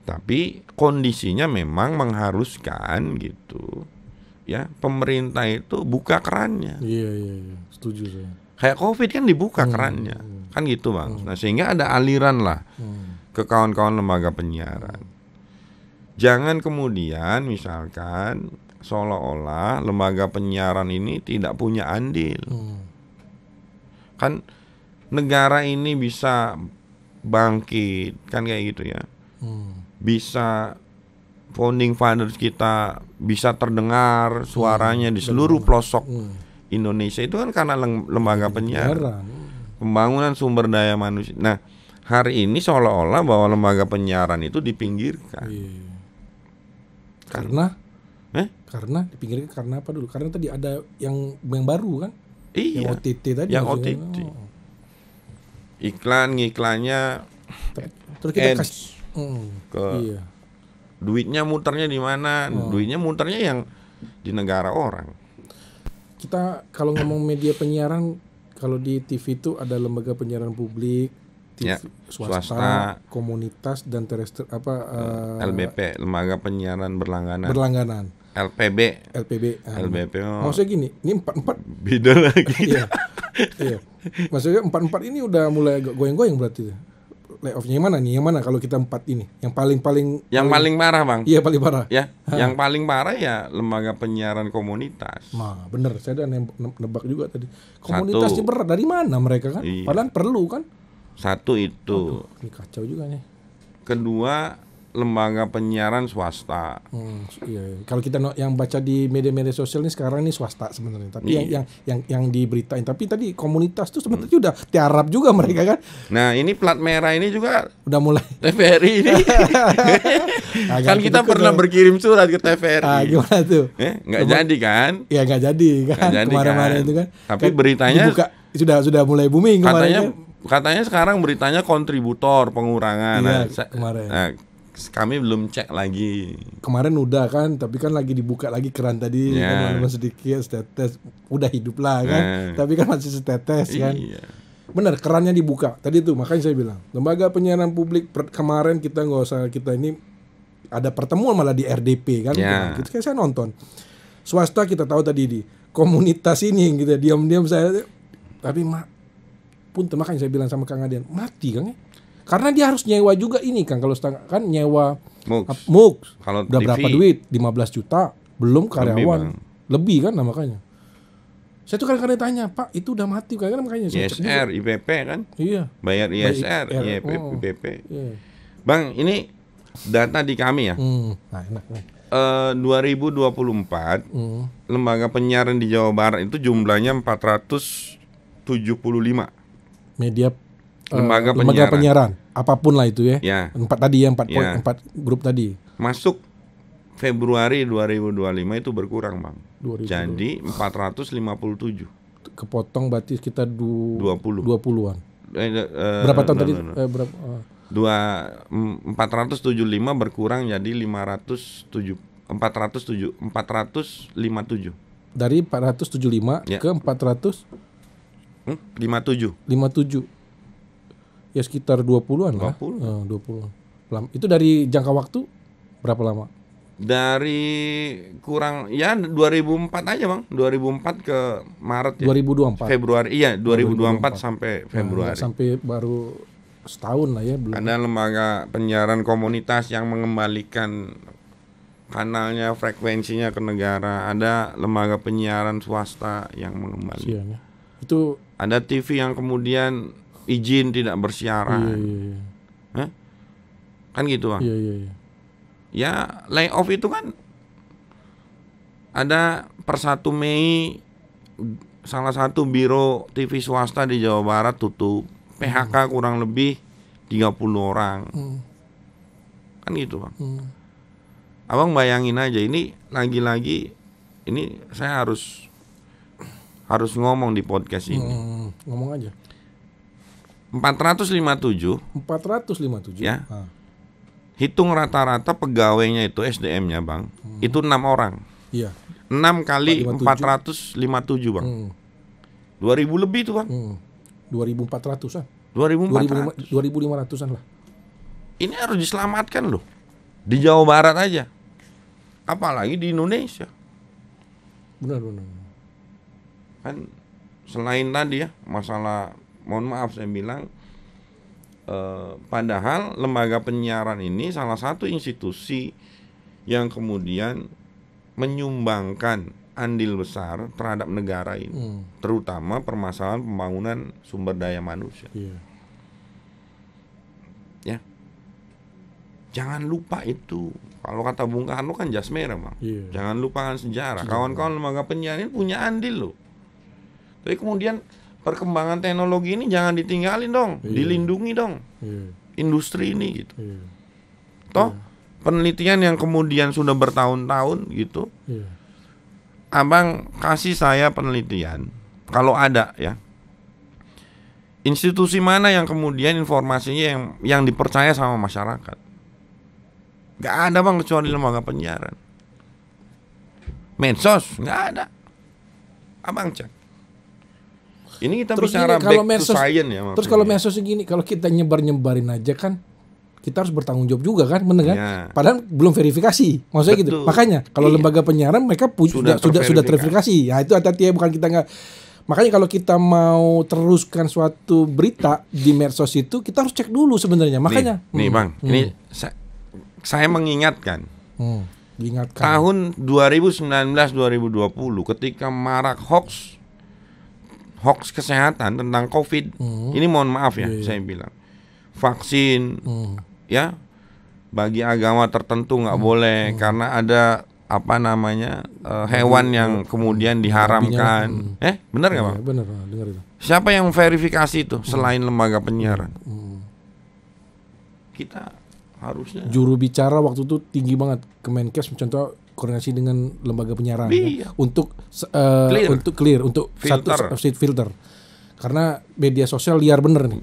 Tapi kondisinya memang mengharuskan gitu. Ya, pemerintah itu buka kerannya. Iya, setuju saya. Kayak Covid kan dibuka kerannya. Kan gitu Bang. Nah sehingga ada aliran lah ke kawan-kawan lembaga penyiaran. Jangan kemudian misalkan seolah-olah lembaga penyiaran ini tidak punya andil. Kan negara ini bisa bangkit kan kayak gitu ya. bisa founding fathers kita bisa terdengar suaranya di seluruh pelosok Indonesia itu kan karena lembaga penyiaran, pembangunan sumber daya manusia. Nah, hari ini seolah-olah bahwa lembaga penyiaran itu dipinggirkan. Karena dipinggirkan karena apa dulu? Karena tadi ada yang baru kan? Iya. Yang OTT tadi. Yang OTT. Iklannya terus kita kasih ke duitnya muternya di mana? Duitnya muternya yang di negara orang. Kita kalau ngomong media penyiaran, kalau di TV itu ada lembaga penyiaran publik, TV, swasta, komunitas dan terrestrial LBP, lembaga penyiaran berlangganan. LPB. LBP. Maksudnya gini, ini 44 beda lagi. Iya. Maksudnya 44 ini udah mulai goyang-goyang berarti. Layoff-nya yang mana nih? Yang mana kalau kita 4 ini? Yang paling paling parah, Bang. Iya, paling parah. Ya, yang paling parah ya lembaga penyiaran komunitas. Nah, bener, saya udah nebak juga tadi. Komunitasnya berat dari mana mereka kan? Iya. Padahal perlu kan? Satu itu. Ini kacau juga nih. Kedua, lembaga penyiaran swasta. Iya. Kalau kita yang baca di media-media sosial ini sekarang ini swasta sebenarnya. Tapi yang diberitain. Tapi tadi komunitas tuh sebenarnya udah tiarap juga mereka kan. Nah, ini plat merah ini juga udah mulai. TVRI ini. Kan kita pernah berkirim surat ke TVRI. Gimana tuh? Nggak jadi kan? Ya nggak jadi kan. Kemarin-kemarin itu kan. Tapi beritanya dibuka, sudah mulai booming kemarin. Katanya sekarang beritanya kontributor pengurangan. Iya, kemarin. Nah, kami belum cek lagi. Kemarin udah kan, tapi kan lagi dibuka lagi keran tadi, kan sedikit setetes, udah hidup lah kan. Tapi kan masih setetes kan. Benar, kerannya dibuka. Tadi tuh makanya saya bilang, lembaga penyiaran publik kemarin kita nggak usah, kita ini ada pertemuan malah di RDP kan. Gitu kan saya nonton. Swasta kita tahu tadi di komunitas ini gitu, diam-diam saya. Tapi punten, makanya saya bilang sama Kang Adian, mati Kang ya. Karena dia harus nyewa juga ini kan, kalau kan nyewa MUX. Kalau udah TV, berapa duit? 15 juta belum karyawan. Lebih kan makanya. Saya tuh kadang-kadang tanya, "Pak, itu udah mati kan?" Makanya saya cek ISR, IPP kan? Iya. Bayar ISR, IPP. Bang, ini data di kami ya. Nah, enak. 2024 lembaga penyiaran di Jawa Barat itu jumlahnya 475 media lembaga penyiaran apapun lah itu ya. 4 tadi ya, 4 grup tadi. Masuk Februari 2025 itu berkurang, Bang. Jadi 457. Kepotong berarti sekitar 20-an. Berapa tahun tadi? 475 berkurang jadi 457. Dari 475 ke 57. Ya sekitar 20-an lah. 20. Itu dari jangka waktu berapa lama? Dari kurang ya 2004 aja, Bang. 2004 ke Maret ya. 2024. Februari. Iya, 2024 sampai Februari. Sampai baru setahun lah ya belum. Ada lembaga penyiaran komunitas yang mengembalikan kanalnya, frekuensinya ke negara. Ada lembaga penyiaran swasta yang mengembalikan. Itu ada TV yang kemudian izin tidak bersiaran. Iya. Kan gitu, Bang. Iya. Ya, layoff itu kan ada per 1 Mei salah satu biro TV swasta di Jawa Barat tutup. PHK kurang lebih 30 orang. Kan gitu, Bang. Abang bayangin aja, ini lagi-lagi ini saya harus ngomong di podcast ini. Ngomong aja. 457 ya. Hitung rata-rata pegawainya itu SDM-nya, Bang. Itu 6 orang. Iya. 6 kali 457, Bang. 2000 lebih tuh, Bang. 2400-an. 2500-an lah. Ini harus diselamatkan loh. Di Jawa Barat aja. Apalagi di Indonesia. Benar. Kan selain tadi ya masalah, mohon maaf saya bilang, padahal lembaga penyiaran ini salah satu institusi yang kemudian menyumbangkan andil besar terhadap negara ini, terutama permasalahan pembangunan sumber daya manusia. Iya. Ya, Jangan lupa itu. Kalau kata Bung Karno kan jas merah, Bang. Iya. Jangan lupakan sejarah. Kawan-kawan lembaga penyiaran ini punya andil loh. Tapi kemudian perkembangan teknologi ini jangan ditinggalin dong, dilindungi dong. Industri ini gitu. Toh penelitian yang kemudian sudah bertahun-tahun gitu. Abang kasih saya penelitian. Kalau ada ya. Institusi mana yang kemudian informasinya yang dipercaya sama masyarakat? Gak ada, Bang, kecuali lembaga penyiaran. Medsos gak ada. Abang cek. Ini kita Terus bicara gini, kalau back to science ya. Terus kalau medsos gini, kalau kita nyebarin aja kan, kita harus bertanggung jawab juga kan, bener kan? Ya. Padahal belum verifikasi, maksudnya gitu. Betul. Makanya kalau lembaga penyiaran mereka sudah terverifikasi. Ya itu hati-hati ya, bukan kita nggak. Makanya kalau kita mau teruskan suatu berita di medsos itu, kita harus cek dulu sebenarnya. Makanya. Nih Bang, ini saya mengingatkan. Diingatkan. Tahun 2019-2020 ketika marak hoax kesehatan tentang COVID. Ini mohon maaf ya, saya bilang. Vaksin, ya, bagi agama tertentu nggak boleh karena ada apa namanya hewan yang kemudian diharamkan. Benar nggak, Bang? Benar, dengar itu. Siapa yang verifikasi itu selain lembaga penyiaran? Kita harusnya. Juru bicara waktu itu tinggi banget, Kemenkes contoh koordinasi dengan lembaga penyiaran ya, untuk clear, untuk filter. Karena media sosial liar bener nih.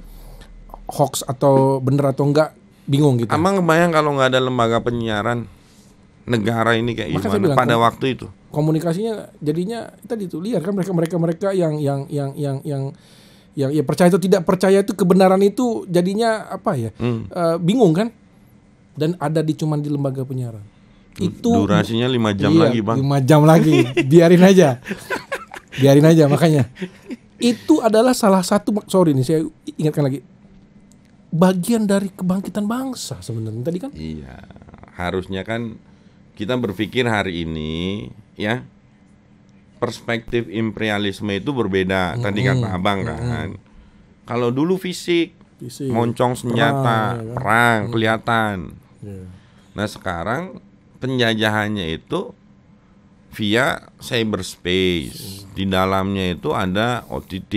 Hoax atau bener atau enggak bingung gitu. Emang kebayang kalau nggak ada lembaga penyiaran, negara ini kayak gimana pada waktu itu? Komunikasinya jadinya tadi itu liar kan, mereka yang percaya atau tidak percaya itu kebenaran itu jadinya apa ya? Bingung kan? Dan ada cuman di lembaga penyiaran. Itu durasinya 5 jam lagi, Bang. 5 jam lagi. Biarin aja. Makanya. Itu adalah salah satu, sorry nih saya ingatkan lagi, bagian dari kebangkitan bangsa sebenarnya tadi kan? Iya. Harusnya kan kita berpikir hari ini ya, perspektif imperialisme itu berbeda. Tadi kata Abang kan. Kalau dulu fisik, moncong senjata, perang kelihatan. Nah sekarang penjajahannya itu via cyberspace. Di dalamnya itu ada OTT,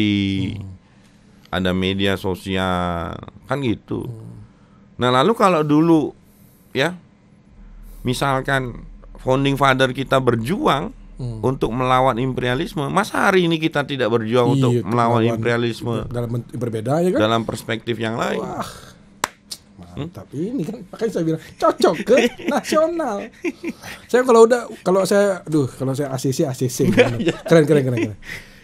ada media sosial, kan gitu. Nah lalu kalau dulu ya, misalkan founding father kita berjuang untuk melawan imperialisme, masa hari ini kita tidak berjuang untuk melawan imperialisme dalam bentuk berbeda ya kan? Dalam perspektif yang lain. Wah, mantap. Ini kan makanya saya bilang cocok ke nasional. Saya kalau saya ACC keren.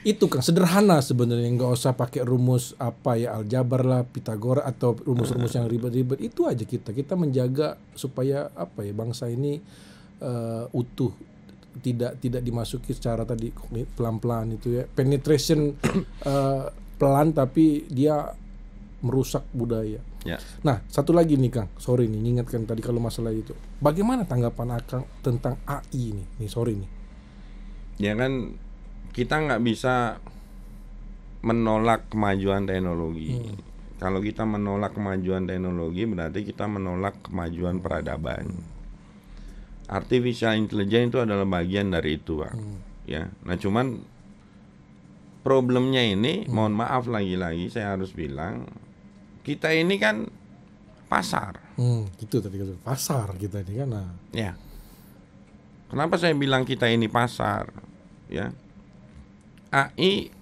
Itu kan sederhana sebenarnya, nggak usah pakai rumus apa ya, aljabar lah, Pythagoras atau rumus-rumus yang ribet-ribet. Itu aja kita menjaga supaya apa ya, bangsa ini utuh, tidak dimasuki secara tadi pelan-pelan itu ya, penetration pelan tapi dia merusak budaya. Ya. Nah satu lagi nih Kang, sorry nih ingatkan tadi kalau masalah itu, bagaimana tanggapan Akang tentang AI nih sorry nih. Ya kan kita nggak bisa menolak kemajuan teknologi. Kalau kita menolak kemajuan teknologi berarti kita menolak kemajuan peradaban. Artificial intelligence itu adalah bagian dari itu, Pak. Ya. Nah, cuman problemnya ini, mohon maaf lagi-lagi saya harus bilang, kita ini kan pasar. Itu tadi pasar kita ini kan. Nah. Ya. Kenapa saya bilang kita ini pasar? Ya. AI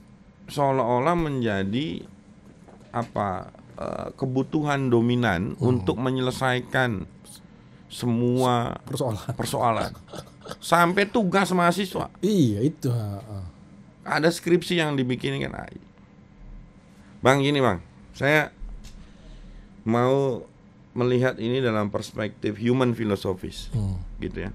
seolah-olah menjadi kebutuhan dominan untuk menyelesaikan semua persoalan. Sampai tugas mahasiswa. Iya itu. Ada skripsi yang dibikin kan AI. Bang gini Bang, saya mau melihat ini dalam perspektif human philosophis, gitu ya.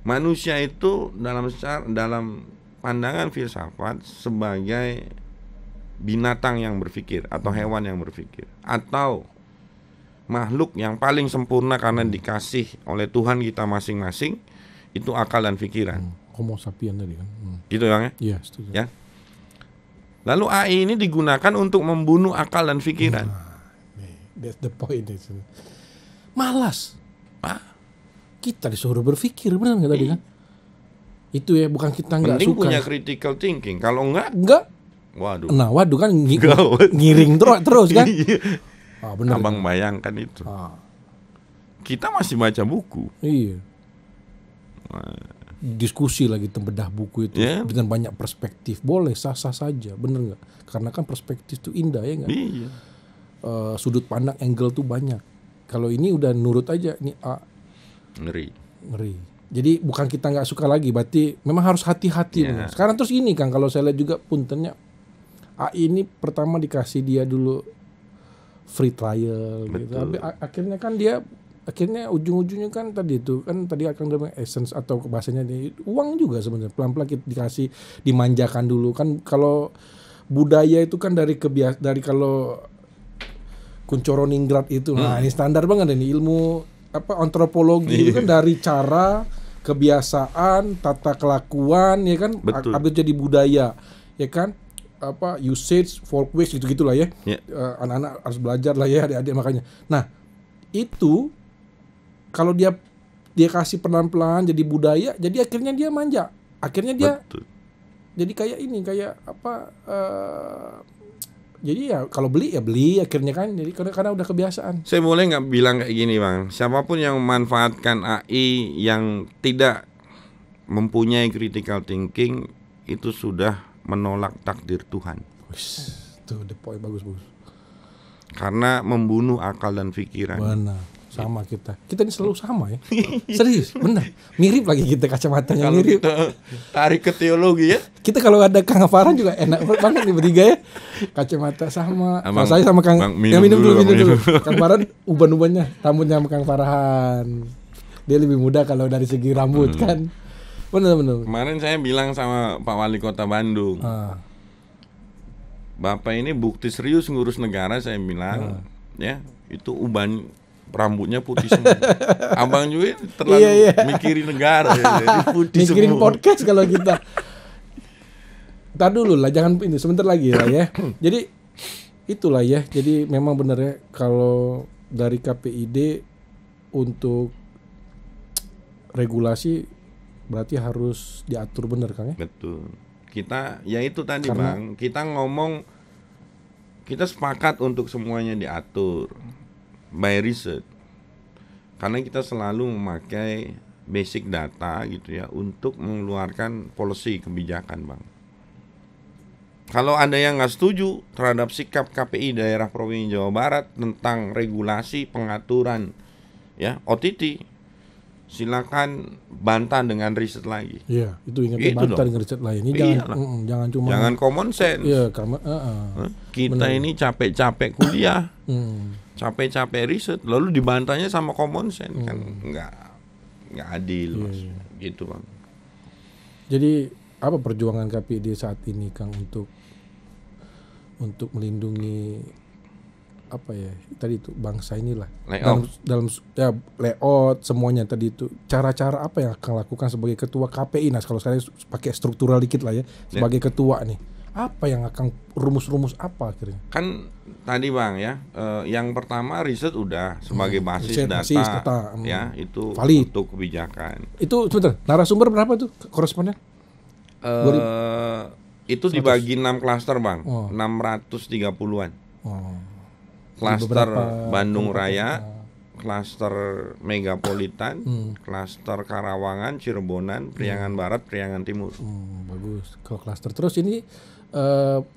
Manusia itu dalam pandangan filsafat sebagai binatang yang berpikir atau hewan yang berpikir, atau makhluk yang paling sempurna karena dikasih oleh Tuhan kita masing-masing itu akal dan pikiran. Homo sapien tadi kan. Gitu Bang ya? Iya, setuju. Ya. Lalu AI ini digunakan untuk membunuh akal dan pikiran. That's the point. Malas. Kita disuruh berpikir, benar nggak tadi kan? Itu ya, bukan kita nggak Penting suka. punya critical thinking. Kalau enggak, waduh. Nah, waduh kan Gawat. ngiring terus kan? Iya. Benar. Abang bayangkan itu. Kita masih baca buku. Iya. Diskusi lagi tentang bedah buku itu dengan banyak perspektif, boleh sah-sah saja, bener nggak? Karena kan perspektif itu indah ya nggak? Iya. Sudut pandang, angle tuh banyak. Kalau ini udah nurut aja, ini A. Ngeri. Jadi bukan kita nggak suka lagi, berarti memang harus hati-hati. Bener. Sekarang terus ini Kang, kalau saya lihat juga puntennya, A ini pertama dikasih dia dulu free trial. Gitu. Tapi akhirnya kan dia ujung-ujungnya kan tadi akan dalam essence atau bahasanya uang juga sebenarnya, pelan-pelan kita dikasih, dimanjakan dulu kan. Kalau budaya itu kan dari kalau Kuncoro Ningrat itu, nah ini standar banget ini ilmu antropologi itu kan dari cara, kebiasaan, tata kelakuan ya kan, habis jadi budaya ya kan, usage, folkways gitu-gitulah ya. Anak-anak harus belajar lah ya, adik-adik makanya. Nah itu kalau dia kasih pelan-pelan jadi budaya, jadi akhirnya dia manja, akhirnya dia jadi kayak jadi ya kalau beli akhirnya kan, jadi karena udah kebiasaan. Saya boleh nggak bilang kayak gini Bang, siapapun yang memanfaatkan AI yang tidak mempunyai critical thinking itu sudah menolak takdir Tuhan. Tuh the point, bagus. Karena membunuh akal dan pikiran. Benar. Sama kita ini selalu sama ya. Serius, benar. Mirip lagi kita, kacamatanya kalau mirip. Kita tarik ke teologi ya. Kita kalau ada Kang Farhan juga enak banget nih bertiga ya. Kacamata sama. Kalau saya sama Kang, minum dulu. Kang Farhan uban-ubannya, rambutnya sama Kang Farhan. Dia lebih muda kalau dari segi rambut kan. Benar. Kemarin saya bilang sama Pak Wali Kota Bandung. Bapak ini bukti serius ngurus negara, saya bilang. Ya, itu uban rambutnya putih semua. Abang juga terlalu mikirin negara ya. Jadi putih mikirin semua. Podcast kalau kita. Ntar dulu lah, jangan ini sebentar lagi lah ya. Jadi itulah ya. Jadi memang benar ya, kalau dari KPID untuk regulasi berarti harus diatur benar Kang ya. Betul. Kita ya itu tadi Bang, kita ngomong, kita sepakat untuk semuanya diatur by research, karena kita selalu memakai basic data gitu ya untuk mengeluarkan policy kebijakan Bang. Kalau ada yang nggak setuju terhadap sikap KPI daerah Provinsi Jawa Barat tentang regulasi pengaturan ya OTT, silakan bantah dengan riset lagi. Iya, itu ingat gitu bantah dengan riset lain. Ini jangan cuma common sense. Iya, kita ini capek-capek kuliah, capek-capek riset, lalu dibantahnya sama common sense kan nggak adil, Mas. Gitu Bang. Jadi apa perjuangan KPID saat ini Kang untuk melindungi apa ya tadi itu bangsa inilah dalam layout semuanya tadi itu, cara-cara apa yang akan lakukan sebagai ketua KPI? Nah kalau saya pakai struktural dikit lah ya, sebagai ketua nih, apa yang akan rumus-rumus apa akhirnya? Kan tadi Bang ya, yang pertama riset udah sebagai basis data ya, itu valid untuk kebijakan. Itu sebentar, narasumber berapa tuh koresponden? Itu dibagi 6 klaster Bang, 630-an. Klaster Bandung Raya, klaster Megapolitan, klaster Karawangan, Cirebonan, Priangan Barat, Priangan Timur. Bagus. Kalau klaster terus ini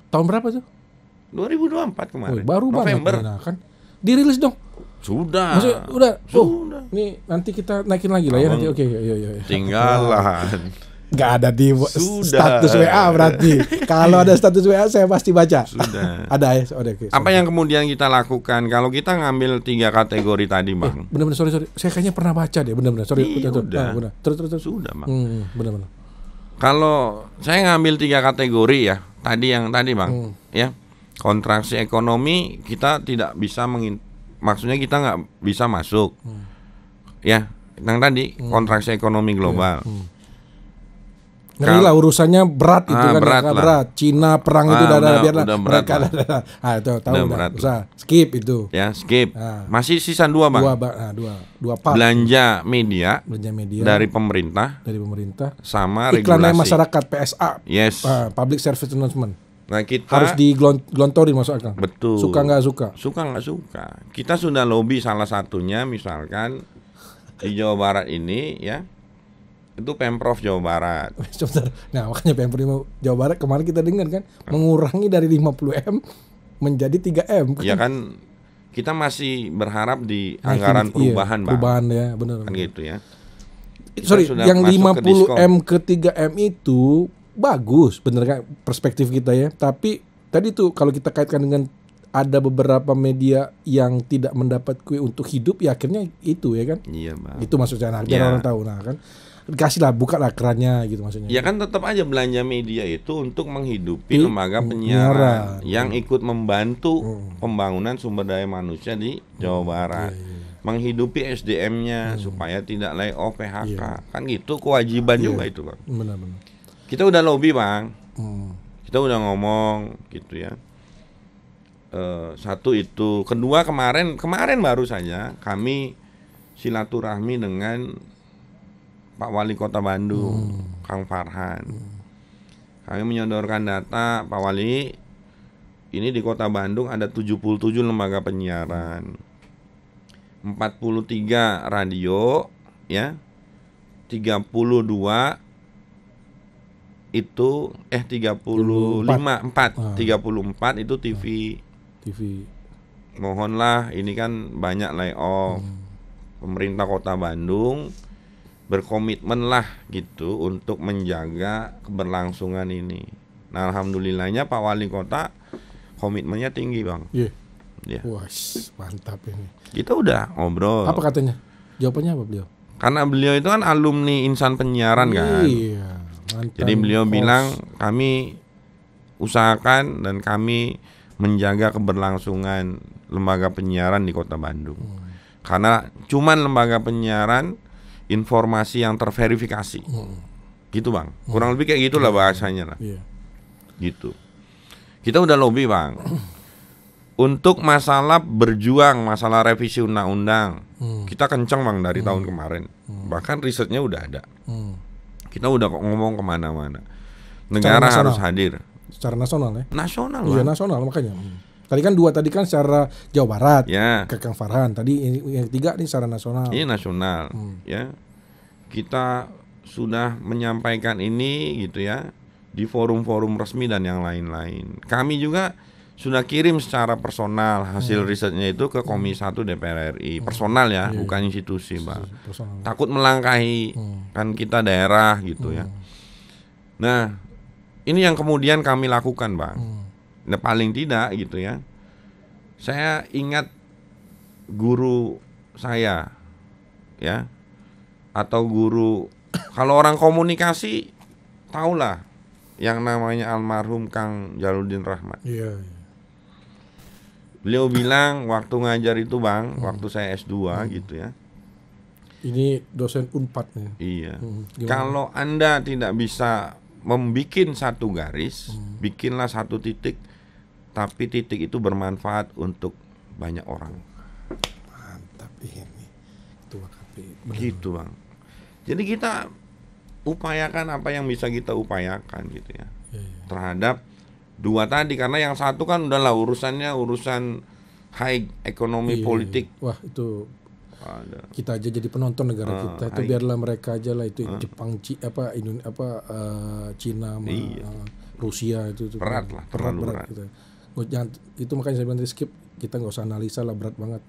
tahun berapa tuh? 2024 kemarin. Baru November. Nah, kan dirilis dong. Sudah. Maksudnya, udah. Nih nanti kita naikin lagi lah ya nanti. Oke, iya. Tinggalan. Gak ada di status WA berarti. Kalau ada status WA saya pasti baca. Sudah. Ada ya. Apa yang kemudian kita lakukan? Kalau kita ngambil 3 kategori tadi Bang. Benar-benar sorry. Saya kayaknya pernah baca deh. Benar-benar sorry. Benar. Terus. Sudah Bang. Benar-benar. Kalau saya ngambil 3 kategori ya. Tadi Bang. Ya. Kontraksi ekonomi kita tidak bisa maksudnya kita nggak bisa masuk. Ya. Yang tadi kontraksi ekonomi global. Ngeri lah urusannya berat itu kan, berat lah. berat. Cina perang itu biarlah udah berat mereka itu tahu Udah udah. berat Usah skip itu. Ya, skip. Masih sisa 2 Bang. Dua part. Belanja media dari pemerintah sama iklan regulasi masyarakat PSA. Yes. Public Service Announcement. Nah, kita harus digelontorin masuk akal. Betul. Suka nggak suka. Suka nggak suka. Kita sudah lobby, salah satunya misalkan di Jawa Barat ini ya, itu Pemprov Jawa Barat. Nah, makanya Pemprov Jawa Barat kemarin kita dengar kan mengurangi dari 50M menjadi 3M. Ya kan, kita masih berharap di anggaran perubahan, Bang. Perubahan ya, benar. Kan gitu ya. Sorry, yang 50M ke 3M itu bagus, bener kan perspektif kita ya. Tapi tadi tuh kalau kita kaitkan dengan ada beberapa media yang tidak mendapat kue untuk hidup, ya akhirnya itu ya kan. Iya, Bang. Itu maksudnya, biar orang tahu, nah kan. Kasihlah, bukalah kerannya gitu maksudnya. Ya kan tetap aja belanja media itu untuk menghidupi lembaga penyiaran yang ikut membantu pembangunan sumber daya manusia di Jawa Barat. Menghidupi SDM-nya supaya tidak layoff PHK. Kan gitu kewajiban juga itu, Bang. Benar-benar. Kita udah lobby, Bang. Kita udah ngomong gitu ya. Satu itu, kedua kemarin baru saja kami silaturahmi dengan Pak Wali Kota Bandung, Kang Farhan. Kami menyodorkan data, Pak Wali, ini di Kota Bandung ada 77 lembaga penyiaran, 43 radio, ya, 34 itu TV. Mohonlah, ini kan banyak layoff. Pemerintah Kota Bandung berkomitmen lah gitu untuk menjaga keberlangsungan ini. Nah, alhamdulillahnya Pak Wali Kota komitmennya tinggi, Bang. Iya. Wah, mantap ini. Kita udah ngobrol. Apa katanya? Jawabannya apa beliau? Karena beliau itu kan alumni insan penyiaran kan. Iya. Jadi beliau bilang kami usahakan dan kami menjaga keberlangsungan lembaga penyiaran di Kota Bandung. Karena cuman lembaga penyiaran informasi yang terverifikasi. Gitu, Bang. Kurang lebih kayak gitulah bahasanya lah. Gitu. Kita udah lobby, Bang. Untuk masalah berjuang, masalah revisi undang-undang. Kita kencang, Bang, dari tahun kemarin. Bahkan risetnya udah ada. Kita udah ngomong kemana-mana. Negara harus hadir. Secara nasional ya? Nasional, Bang. Iya, nasional makanya. Tadi kan secara Jawa Barat, ke Kang Farhan. Tadi yang ketiga ini secara nasional. Ini nasional, ya. Kita sudah menyampaikan ini gitu ya di forum-forum resmi dan yang lain-lain. Kami juga sudah kirim secara personal hasil risetnya itu ke Komisi 1 DPR RI. Personal ya, bukan institusi, Bang. Takut melangkahi kan kita daerah gitu ya. Nah, ini yang kemudian kami lakukan, Bang. Nah, paling tidak gitu ya, saya ingat guru saya ya, atau guru, kalau orang komunikasi tahulah yang namanya almarhum Kang Jaludin Rahmat. Beliau bilang waktu ngajar itu, Bang, waktu saya S2 gitu ya. Ini dosen Unpad ya. Iya. Kalau Anda tidak bisa membikin satu garis, bikinlah satu titik, tapi titik itu bermanfaat untuk banyak orang. Mantap ini. Ketua KPI. Gitu, Bang. Jadi kita upayakan apa yang bisa kita upayakan gitu ya. Terhadap dua tadi, karena yang satu kan udahlah urusan high ekonomi politik. Wah, itu kita aja jadi penonton negara kita. Itu biarlah mereka aja lah, itu Jepang, Cina, Rusia itu berat lah, terlalu berat. Gitu. Jangan, itu makanya saya bilang skip, kita nggak usah analisa lah, berat banget.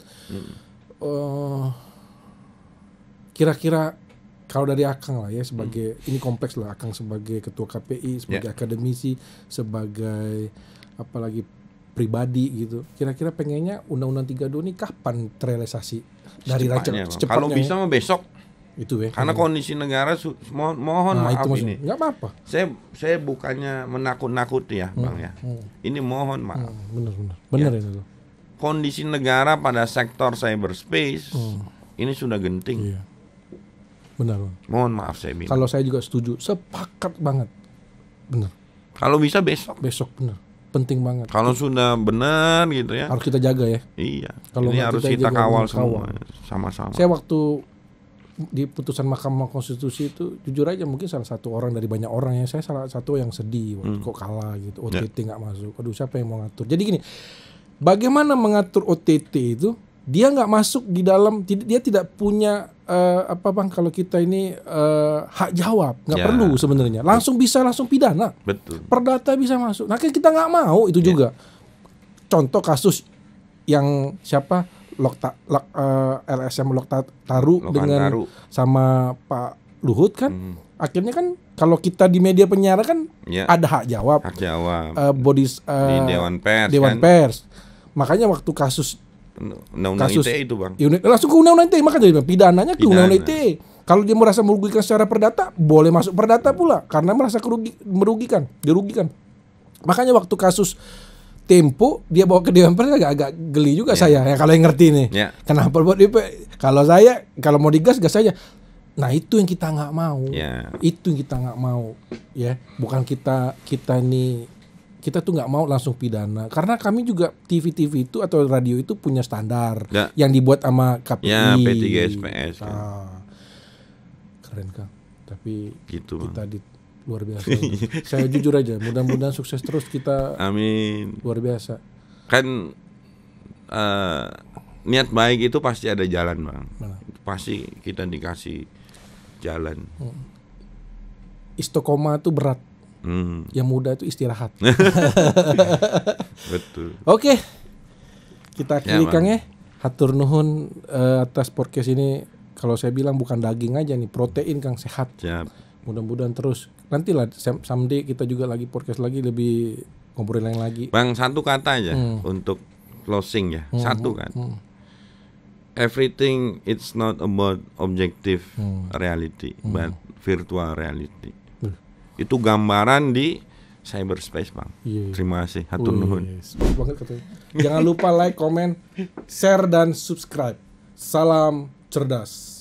Kira-kira kalau dari Akang lah ya, sebagai ini kompleks lah, Akang sebagai ketua KPI, sebagai akademisi, sebagai apalagi pribadi gitu, kira-kira pengennya Undang-Undang 32 ini kapan terrealisasi dari secepatnya? Kalau bisa mah besok. Itu ya. Karena kondisi negara mohon maaf ini. Enggak apa-apa. Saya bukannya menakut-nakuti ya, Bang ya. Ini mohon maaf. Benar itu. Kondisi negara pada sektor cyberspace ini sudah genting. Benar, Bang. Mohon maaf saya bilang. Kalau saya juga setuju, sepakat banget. Benar. Kalau bisa besok. Besok benar. Penting banget. Kalau sudah benar gitu ya. Harus kita jaga ya. Iya. Kalau Ini nggak harus kita kita jaga, kawal kawal. semua sama-sama. Saya waktu di putusan Mahkamah Konstitusi itu jujur aja mungkin salah satu orang dari banyak orang ya, saya salah satu yang sedih waktu kok kalah gitu, OTT nggak masuk. Aduh, siapa yang mau ngatur? Jadi gini, bagaimana mengatur OTT itu? Dia nggak masuk di dalam, dia tidak punya apa Bang, kalau kita ini hak jawab, nggak Ya. perlu sebenarnya, langsung pidana. Betul. Perdata bisa masuk. Nah kita nggak mau itu juga. Contoh kasus yang siapa LSM Loktaru dengan Taru. sama Pak Luhut kan, akhirnya kan kalau kita di media penyiaran kan Ya. ada hak jawab, Hak jawab body di Dewan Pers. Dewan kan? Pers. Makanya waktu kasus Undang-undang kasus- ITE itu Bang. langsung ke undang-undang ITE, makanya dia bilang pidananya ke Pidana. undang-undang ITE. Kalau dia merasa merugikan secara perdata, boleh masuk perdata pula karena merasa dirugikan. Makanya waktu kasus Tempo dia bawa ke Dewan Pers agak geli juga saya ya kalau yang ngerti nih. Ya. Kenapa buat DP? Kalau saya kalau mau digas gas aja. Nah itu yang kita nggak mau. Ya. Itu yang kita nggak mau ya. Bukan kita tuh nggak mau langsung pidana karena kami juga TV itu atau radio itu punya standar Ya. yang dibuat sama KPI. Ya, P3SPS kan. Keren Kang. Tapi Gitu Bang. kita luar biasa. Saya jujur aja, mudah-mudahan sukses terus kita. Amin. Luar biasa. Kan niat baik itu pasti ada jalan Bang. Nah. Pasti kita dikasih jalan. Istiqomah itu berat. Yang mudah itu istirahat. Betul. Oke. Kita akhiri Ya, Kang Bang. ya. Hatur nuhun atas podcast ini. Kalau saya bilang bukan daging aja nih, protein Kang, sehat. Siap. Mudah-mudahan terus. Nantilah someday kita juga lagi podcast lagi, lebih ngobrol yang lagi. Bang, satu kata aja untuk closing ya. Satu kan. Everything it's not about objective reality but virtual reality. Itu gambaran di cyberspace Bang. Iya. Terima kasih. Hatur nuhun. Bagus banget katanya. Jangan lupa like, comment, share dan subscribe. Salam cerdas.